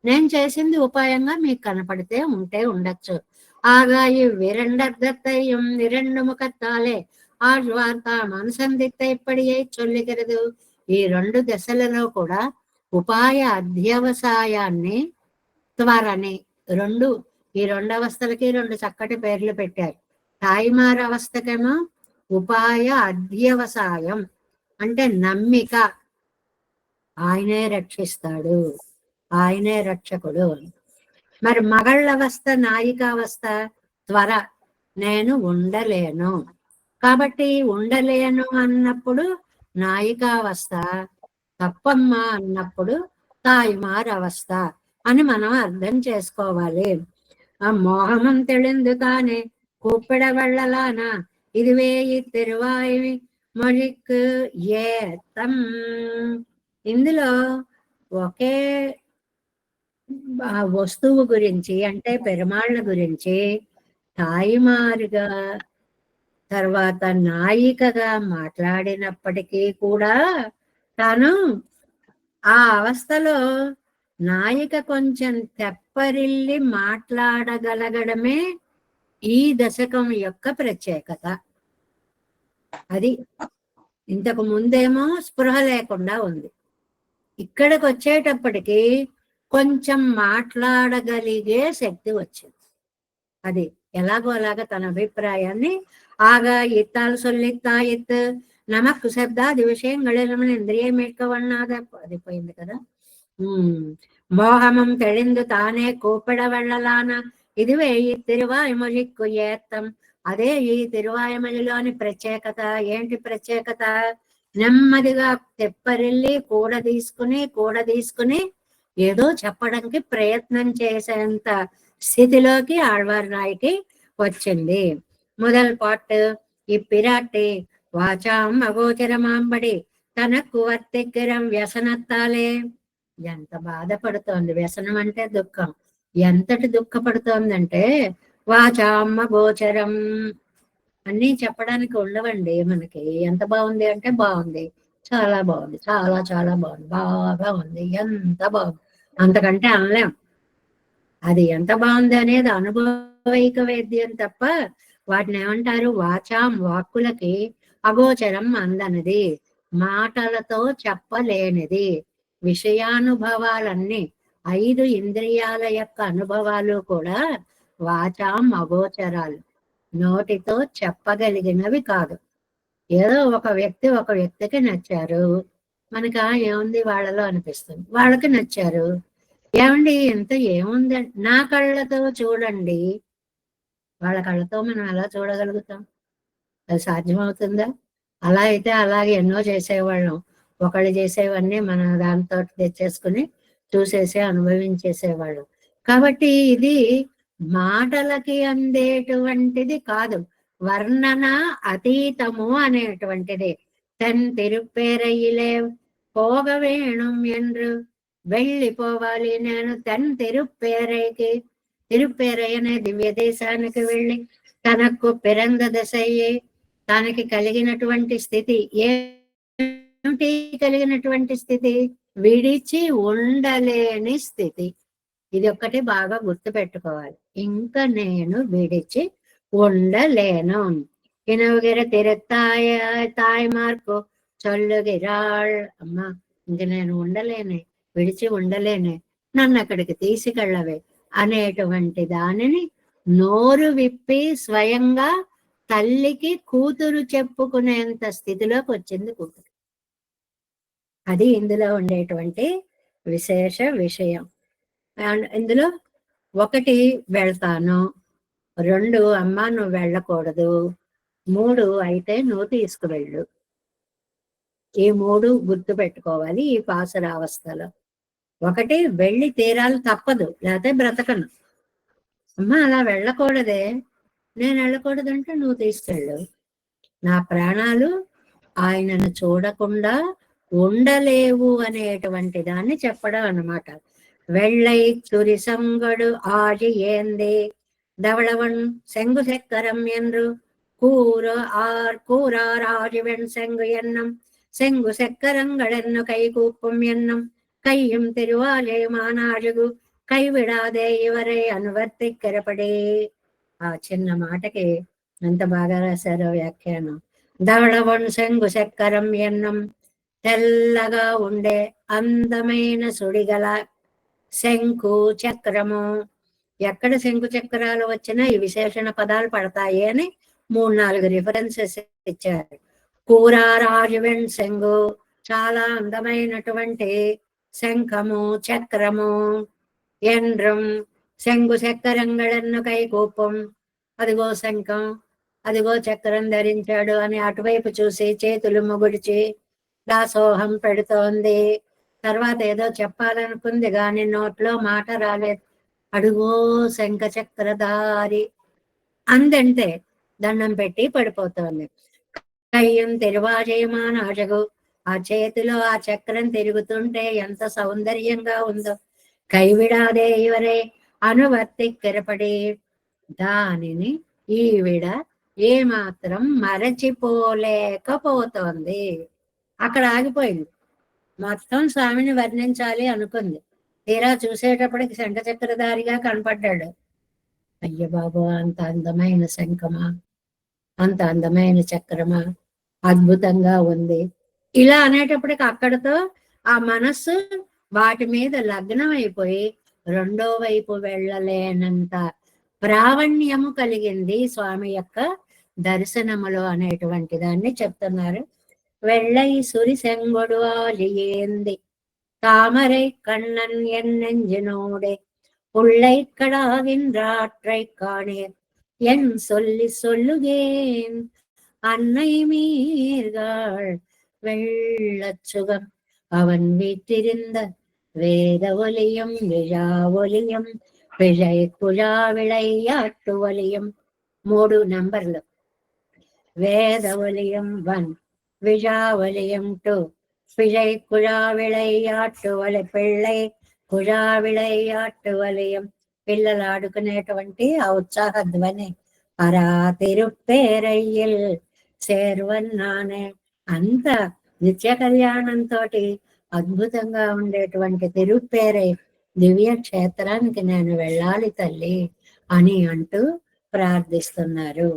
నేను చేసింది ఉపాయంగా మీకు కనపడితే ఉంటే ఉండొచ్చు. ஆகா இவ்விரண்டர்த்தத்தையும் 2 முகத்தாலே ఆళ్వార్ తాం అనుసంధితైప్పడియై చొల్లిగరదు. ఈ 2 దశలలో కూడా ఉపాయ అధ్యవసాయాన్ని త్వరని ఈ 2 అవస్థలకి 2 చక్కటి పేర్లు పెట్టారు. తాయిమార అవస్థకేమో ఉపాయ అధ్యవసాయం అంటే నమ్మిక, ఆయనే రక్షిస్తాడు, ఆయనే రక్షకుడు. మరి మగళ్ళవస్థ నాయికావస్థ త్వర, నేను ఉండలేను. కాబట్టి ఉండలేను అన్నప్పుడు నాయికావస్థ, తప్పమ్మ అన్నప్పుడు తాయిమార్ అవస్థ అని మనం అర్థం చేసుకోవాలి. ఆ మోహమం తెలిందు తానే కూప్పిడ వెళ్ళలాన ఇదివే తిరువాయి మొழிக்கு ఏతం. ఇందులో ఒకే వస్తువు గురించి అంటే పెరుమాళ్ళ గురించి తాయిమారుగా తర్వాత నాయికగా మాట్లాడినప్పటికీ కూడా తాను ఆ అవస్థలో నాయిక కొంచెం తెప్పరిల్లి మాట్లాడగలగడమే ఈ దశకం యొక్క ప్రత్యేకత. అది ఇంతకు ముందేమో స్పృహ లేకుండా ఉంది. ఇక్కడికి వచ్చేటప్పటికి కొంచెం మాట్లాడగలిగే శక్తి వచ్చింది. అది ఎలాగో అలాగ తన అభిప్రాయాన్ని ఆగా ఇత్తాలు సొల్లిత్తాయిత్ నమక్కు శబ్దాది విషయంಗಳಿರಮನ ఇంద్రియమేక వన్నాద అది పోయింది కదా. మోహమం తెళిందు తానే కూపడ వెళ్ళలాన ఇదివే ఈ తిరువాయుమొழிకు ఏత్తం. అదే ఈ తిరువాయుమొழிలోని ప్రత్యేకత. ఏంటి ప్రత్యేకత? నెమ్మదిగా తెప్పరిల్లి కూడ తీసుకుని ఏదో చెప్పడానికి ప్రయత్నం చేసేంత స్థితిలోకి ఆళ్వార్ నాయకి వచ్చింది. முதல் பாட்டு இப்பிராட்டி வாச்சாம் అగోచరమాంబడి తనకు వర్తిగ్గిరం వ్యసనత్తాలే. ఎంత బాధపడుతోంది. వ్యసనం అంటే దుఃఖం. ఎంతటి దుఃఖపడుతోందంటే వాచామ్మ గోచరం అన్నీ చెప్పడానికి ఉండవండి మనకి. ఎంత బాగుంది అంటే బాగుంది, చాలా బాగుంది, చాలా చాలా బాగుంది, బాగా ఉంది, ఎంత బాగుంది, అంతకంటే అనలేం. అది ఎంత బాగుంది అనేది అనుభవైక వేద్యం తప్ప వాటిని ఏమంటారు? వాచాం, వాక్కులకి, అగోచరం అందనిది, మాటలతో చెప్పలేనిది. విషయానుభవాలన్నీ 5 ఇంద్రియాల యొక్క అనుభవాలు కూడా వాచాం అగోచరాలు, నోటితో చెప్పగలిగినవి కాదు. ఏదో ఒక వ్యక్తికి నచ్చారు, మనకు ఏముంది వాళ్ళలో అనిపిస్తుంది, వాళ్ళకి నచ్చారు. ఏమండి ఇంత ఏముంది? నా కళ్ళతో చూడండి. వాళ్ళ కళ్ళతో మనం ఎలా చూడగలుగుతాం? అది సాధ్యమవుతుందా? అలా అయితే అలాగే ఎన్నో చేసేవాళ్ళం. ఒకళ్ళు చేసేవన్నీ మన దాంతో తెచ్చేసుకుని చూసేసి అనుభవించేసేవాళ్ళం. కాబట్టి ఇది మాటలకి అందేటువంటిది కాదు, వర్ణన అతీతము అనేటువంటిది. తెన్ తిరుప్పేరయ్యలే పోగ వేణుం ఎండ్రు, వెళ్ళిపోవాలి నేను తెన్ తిరుప్పేరైకి. తిరుప్పేరై అనే దివ్య దేశానికి వెళ్ళి తనకు పిరంద దశయ్యే, తనకి కలిగినటువంటి స్థితి ఏమిటి? కలిగినటువంటి స్థితి విడిచి ఉండలేని స్థితి. ఇది ఒక్కటి బాగా గుర్తు పెట్టుకోవాలి. ఇంకా నేను విడిచి ఉండలేను. ఇనవగిర తాయి మార్కు చొల్లుగిరాళ్. అమ్మా ఇంక నేను ఉండలేనే, విడిచి ఉండలేనే, నన్ను అక్కడికి తీసుకెళ్ళవే అనేటువంటి దానిని నోరు విప్పి స్వయంగా తల్లికి కూతురు చెప్పుకునేంత స్థితిలోకి వచ్చింది కూతురు. అది ఇందులో ఉండేటువంటి విశేష విషయం. ఇందులో 1 వెళ్తాను, 2 అమ్మా నువ్వు వెళ్ళకూడదు, 3 అయితే నువ్వు తీసుకువెళ్ళు. ఈ 3 గుర్తు పెట్టుకోవాలి ఈ పాసురావస్థలో. 1 వెళ్ళి తీరాలు, తప్పదు, లేకపోతే బ్రతకను. అమ్మా అలా వెళ్ళకూడదే, నేను వెళ్ళకూడదంటే నువ్వు తీసుకెళ్ళు. నా ప్రాణాలు ఆయనను చూడకుండా ఉండలేవు అనేటువంటి దాన్ని చెప్పడం అన్నమాట. வெள்ளை சுரிசங்கடு ஆழி ஏந்தே தவளவன் செங்கு செக்கரம் என்று கூறார் ஆழிவன் செங்கு எண்ணம் செங்கு செக்கரங்களென்னு கைகூப்பும் எண்ணம் கையும் తిరువాలే మానాజుగు కైవిడాదే ఇవరే అనువర్తిక్కిరపడే. ఆ చిన్న మాటకి ఎంత బాగా రాశారో వ్యాఖ్యానం. ధవళవన్ శంగు చక్కరం ఎన్నం, తెల్లగా ఉండే అందమైన సుడిగల శంకు చక్రము. ఎక్కడ శంకు చక్రాలు వచ్చినా ఈ విశేషణ పదాలు పడతాయి అని 3-4 రిఫరెన్సెస్ ఇచ్చారు. కూరారాజువెన్ శంగు, చాలా అందమైనటువంటి శంఖము చక్రము. ఎండ్రం శంగు చక్రంగళన్ను కైకూపం, అదిగో శంఖం, అదిగో చక్రం ధరించాడు అని అటువైపు చూసి చేతులు ముగుడిచి దాసోహం పెడుతోంది. తర్వాత ఏదో చెప్పాలనుకుంది కానీ నోట్లో మాట రాలేదు. అడుగో శంఖ చక్రధారి అందంటే దండం పెట్టి పడిపోతోంది. కయ్యం తిరువాజయమానాజగు, ఆ చేతిలో ఆ చక్రం తిరుగుతుంటే ఎంత సౌందర్యంగా ఉందో. కైవిడాదే ఇవరే అనువర్తి కిరపడి, దానిని ఈవిడ ఏ మాత్రం మరచిపోలేకపోతోంది. అక్కడ ఆగిపోయింది. మొత్తం స్వామిని వర్ణించాలి అనుకుంది. తీరా చూసేటప్పటికి శంఖ చక్రధారిగా కనపడ్డాడు. అయ్య బాబు, అంత అందమైన శంఖమా, అంత అందమైన చక్రమా, అద్భుతంగా ఉంది. ఇలా అనేటప్పటికి అక్కడతో ఆ మనస్సు వాటి మీద లగ్నం అయిపోయి రెండో వైపు వెళ్ళలేనంత ప్రావణ్యము కలిగింది స్వామి యొక్క దర్శనములో అనేటువంటి దాన్ని చెప్తున్నారు. வெள்ளை சுரி செங்கொடு ஆலியேந்தி தாமரை கண்ணன் என் நெஞ்சினோடே புள்ளை கடாகின்றாற்றை காணேன் என் சொல்லி சொல்லுகேன் அன்னை மீர்கள் வெள்ளச்சுகம் அவன் வீட்டிருந்த வேத ஒலியும் விழா ஒலியும் பிழை குழா விளையாட்டு ஒலியும் 3 నంబర్లు. வேத ஒலியும் 1, విజావలయం 2, పిழை కుழా విళయాట్టు వలి పిళ్ళై కుழా విళయాట్టు వలయం, పిల్లలు ఆడుకునేటువంటి ఆ ఉత్సాహ ధ్వని. అరా తిరుప్పేరయ్యల్ చేర్వన్నానే, అంత నిత్య కళ్యాణంతో అద్భుతంగా ఉండేటువంటి తిరుప్పేరై దివ్య క్షేత్రానికి నేను వెళ్ళాలి తల్లి అని అంటూ ప్రార్థిస్తున్నారు.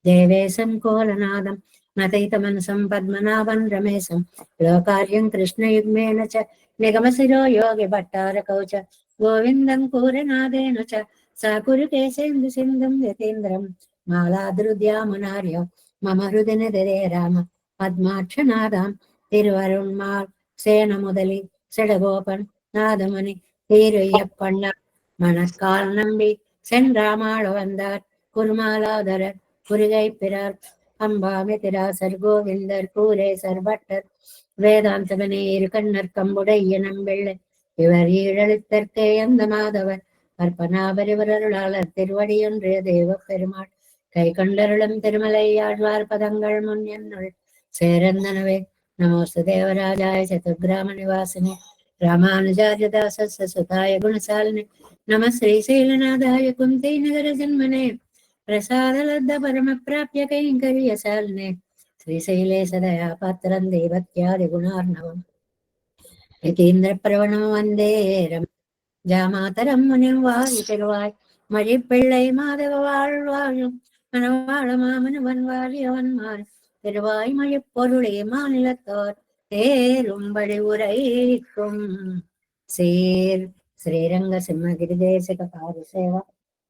దేవేశం కోలనాదం నతైతమనసం పద్మనాభం రమేశం లోకార్యం కృష్ణయుగ్మేన చ నిగమశిరో యోగి భట్టారకౌ చ గోవిందం కూరనాదేన చ సాకురు కేశేందు సింధుం యతీంద్రం మాలాదృద్యామునార్య మమ హృదయనిధే రామ పద్మాక్షనాదాం తిరువరుణ్మాల్ సేన முதலி செடகோபன் நாதமணி தீருய்யப்பண்ண மணக்கால் நம்பி சென்றாமாள் வந்தார் குருமாலாதரர் குருகை பிறார் அம்பாமிதிராசர் கோவிந்தர் கூரேசர் பட்டர் வேதாந்தமனே இருகண்ணர் கம்புடைய நம்பிள்ளை இவர் ஈழத்தற்கே அந்த மாதவர் கற்பனாபரிவரருளாளர் திருவடியொன்றிய தேவ பெருமாள் கை கண்டருளும் திருமலையாழ்வார் பதங்கள் முன் என்னுள் சேரந்தனவே. நமோஸ்து தேவராஜாய சதுர்கிராம நிவாசினே ராமானுஜார்ய தாசஸ்ய சுதாய குணசாலினே நம శ్రీశైలనాథాయ కుంతీ నగర జన్మనే ప్రసాదలబ్ధ పరమ ప్రాప్య కైంకర్యశాలినే శ్రీశైలే సదయా పాత్రం దేవత్యాది గుణార్ణవం యతీంద్ర ప్రవణం వందే ஜாமாதரம் முனிம் வாய் பெருவாய் மழிப்பிள்ளை மாதவ வாழ்வாழும் மனவாழ மாமனுவன் வாழியவன் மாற் திருவாய் மழிப்பொருளே மாநிலத்தோர் தேரும்படி உரைக்கும் சேர் శ్రీరంగ సింహగిరి దేశక పారిసేవ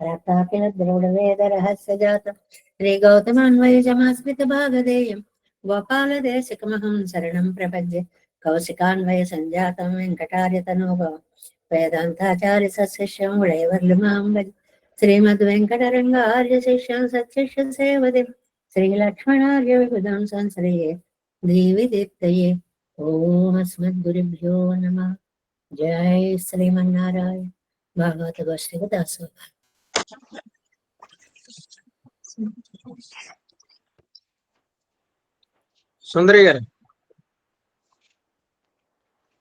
రక్తాకిల ద్రవిడ వేద రహస్య జాతం శ్రీ గౌతమాన్వయజమాస్మిత భాగధేయం గోపాల దేశకమహం శరణం ప్రపద్య కౌశికాన్వయ సంజాతం వెంకటార్య తనోభవం వేదాంతాచార్య సశిష్యం విళయవర్లుమాంబది శ్రీమద్ వెంకటరంగార్య శిష్యం సశిష్య సేవదే శ్రీలక్ష్మణార్య విబుధం సంశ్రయే దేవి దీప్తయే. ఓం అస్మద్గురుభ్యో నమః. జై శ్రీమన్నారాయణ. భాగవత గోష్ఠిక దాసోహం. సుందరి గారు.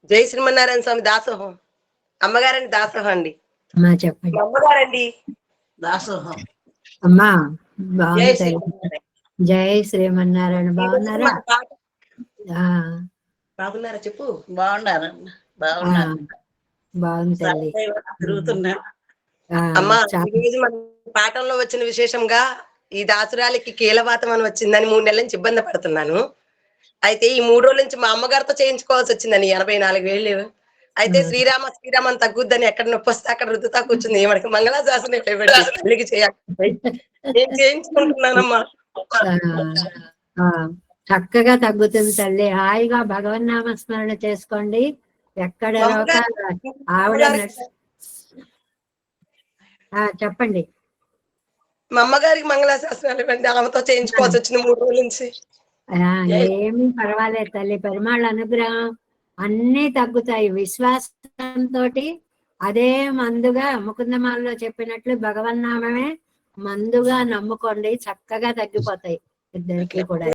జై శ్రీమన్నారాయణ స్వామి దాసోహం. అమ్మగారండి దాసోహం అండి. అమ్మా చెప్పండి. అమ్మగారండి దాసోహం. అమ్మా బాగుంటాయి. జై శ్రీమన్నారాయణ. బాగున్నారా? బాగున్నారా? చెప్పు. బాగుంది. తిరుగుతున్నా. అమ్మా ఈరోజు మన పాఠంలో వచ్చిన విశేషంగా ఈ దాసురాలికి కీలవాతం అని వచ్చిందని 3 నెలల నుంచి ఇబ్బంది పడుతున్నాను. అయితే ఈ 3 రోజుల నుంచి మా అమ్మగారితో చేయించుకోవాల్సి వచ్చిందని 84 ఏళ్ళు. అయితే శ్రీరామ శ్రీరామని తగ్గుద్దని ఎక్కడ నొప్పి వస్తే అక్కడ రుద్దుతా కూర్చుంది. మనకి మంగళాశాసనం పెళ్లికి చేయించుకుంటున్నానమ్మా. చక్కగా తగ్గుతుంది తల్లి. హాయిగా భగవన్నామ స్మరణ చేసుకోండి. ఎక్కడ ఆవిడ చెప్పండి. మా అమ్మగారికి మంగళాశాసనాలు ఇవ్వండి. ఆమెతో చేయించుకోవాల్సి వచ్చింది 3 రోజుల నుంచి. ఏమీ పర్వాలేదు తల్లి. పెరుమాళ్ళ అనుగ్రహం అన్నీ తగ్గుతాయి. విశ్వాసంతో అదే మందుగా ముకుందమాలలో చెప్పినట్లు భగవన్నామమే మందుగా నమ్ముకోండి. చక్కగా తగ్గిపోతాయి ఇద్దరికి కూడా.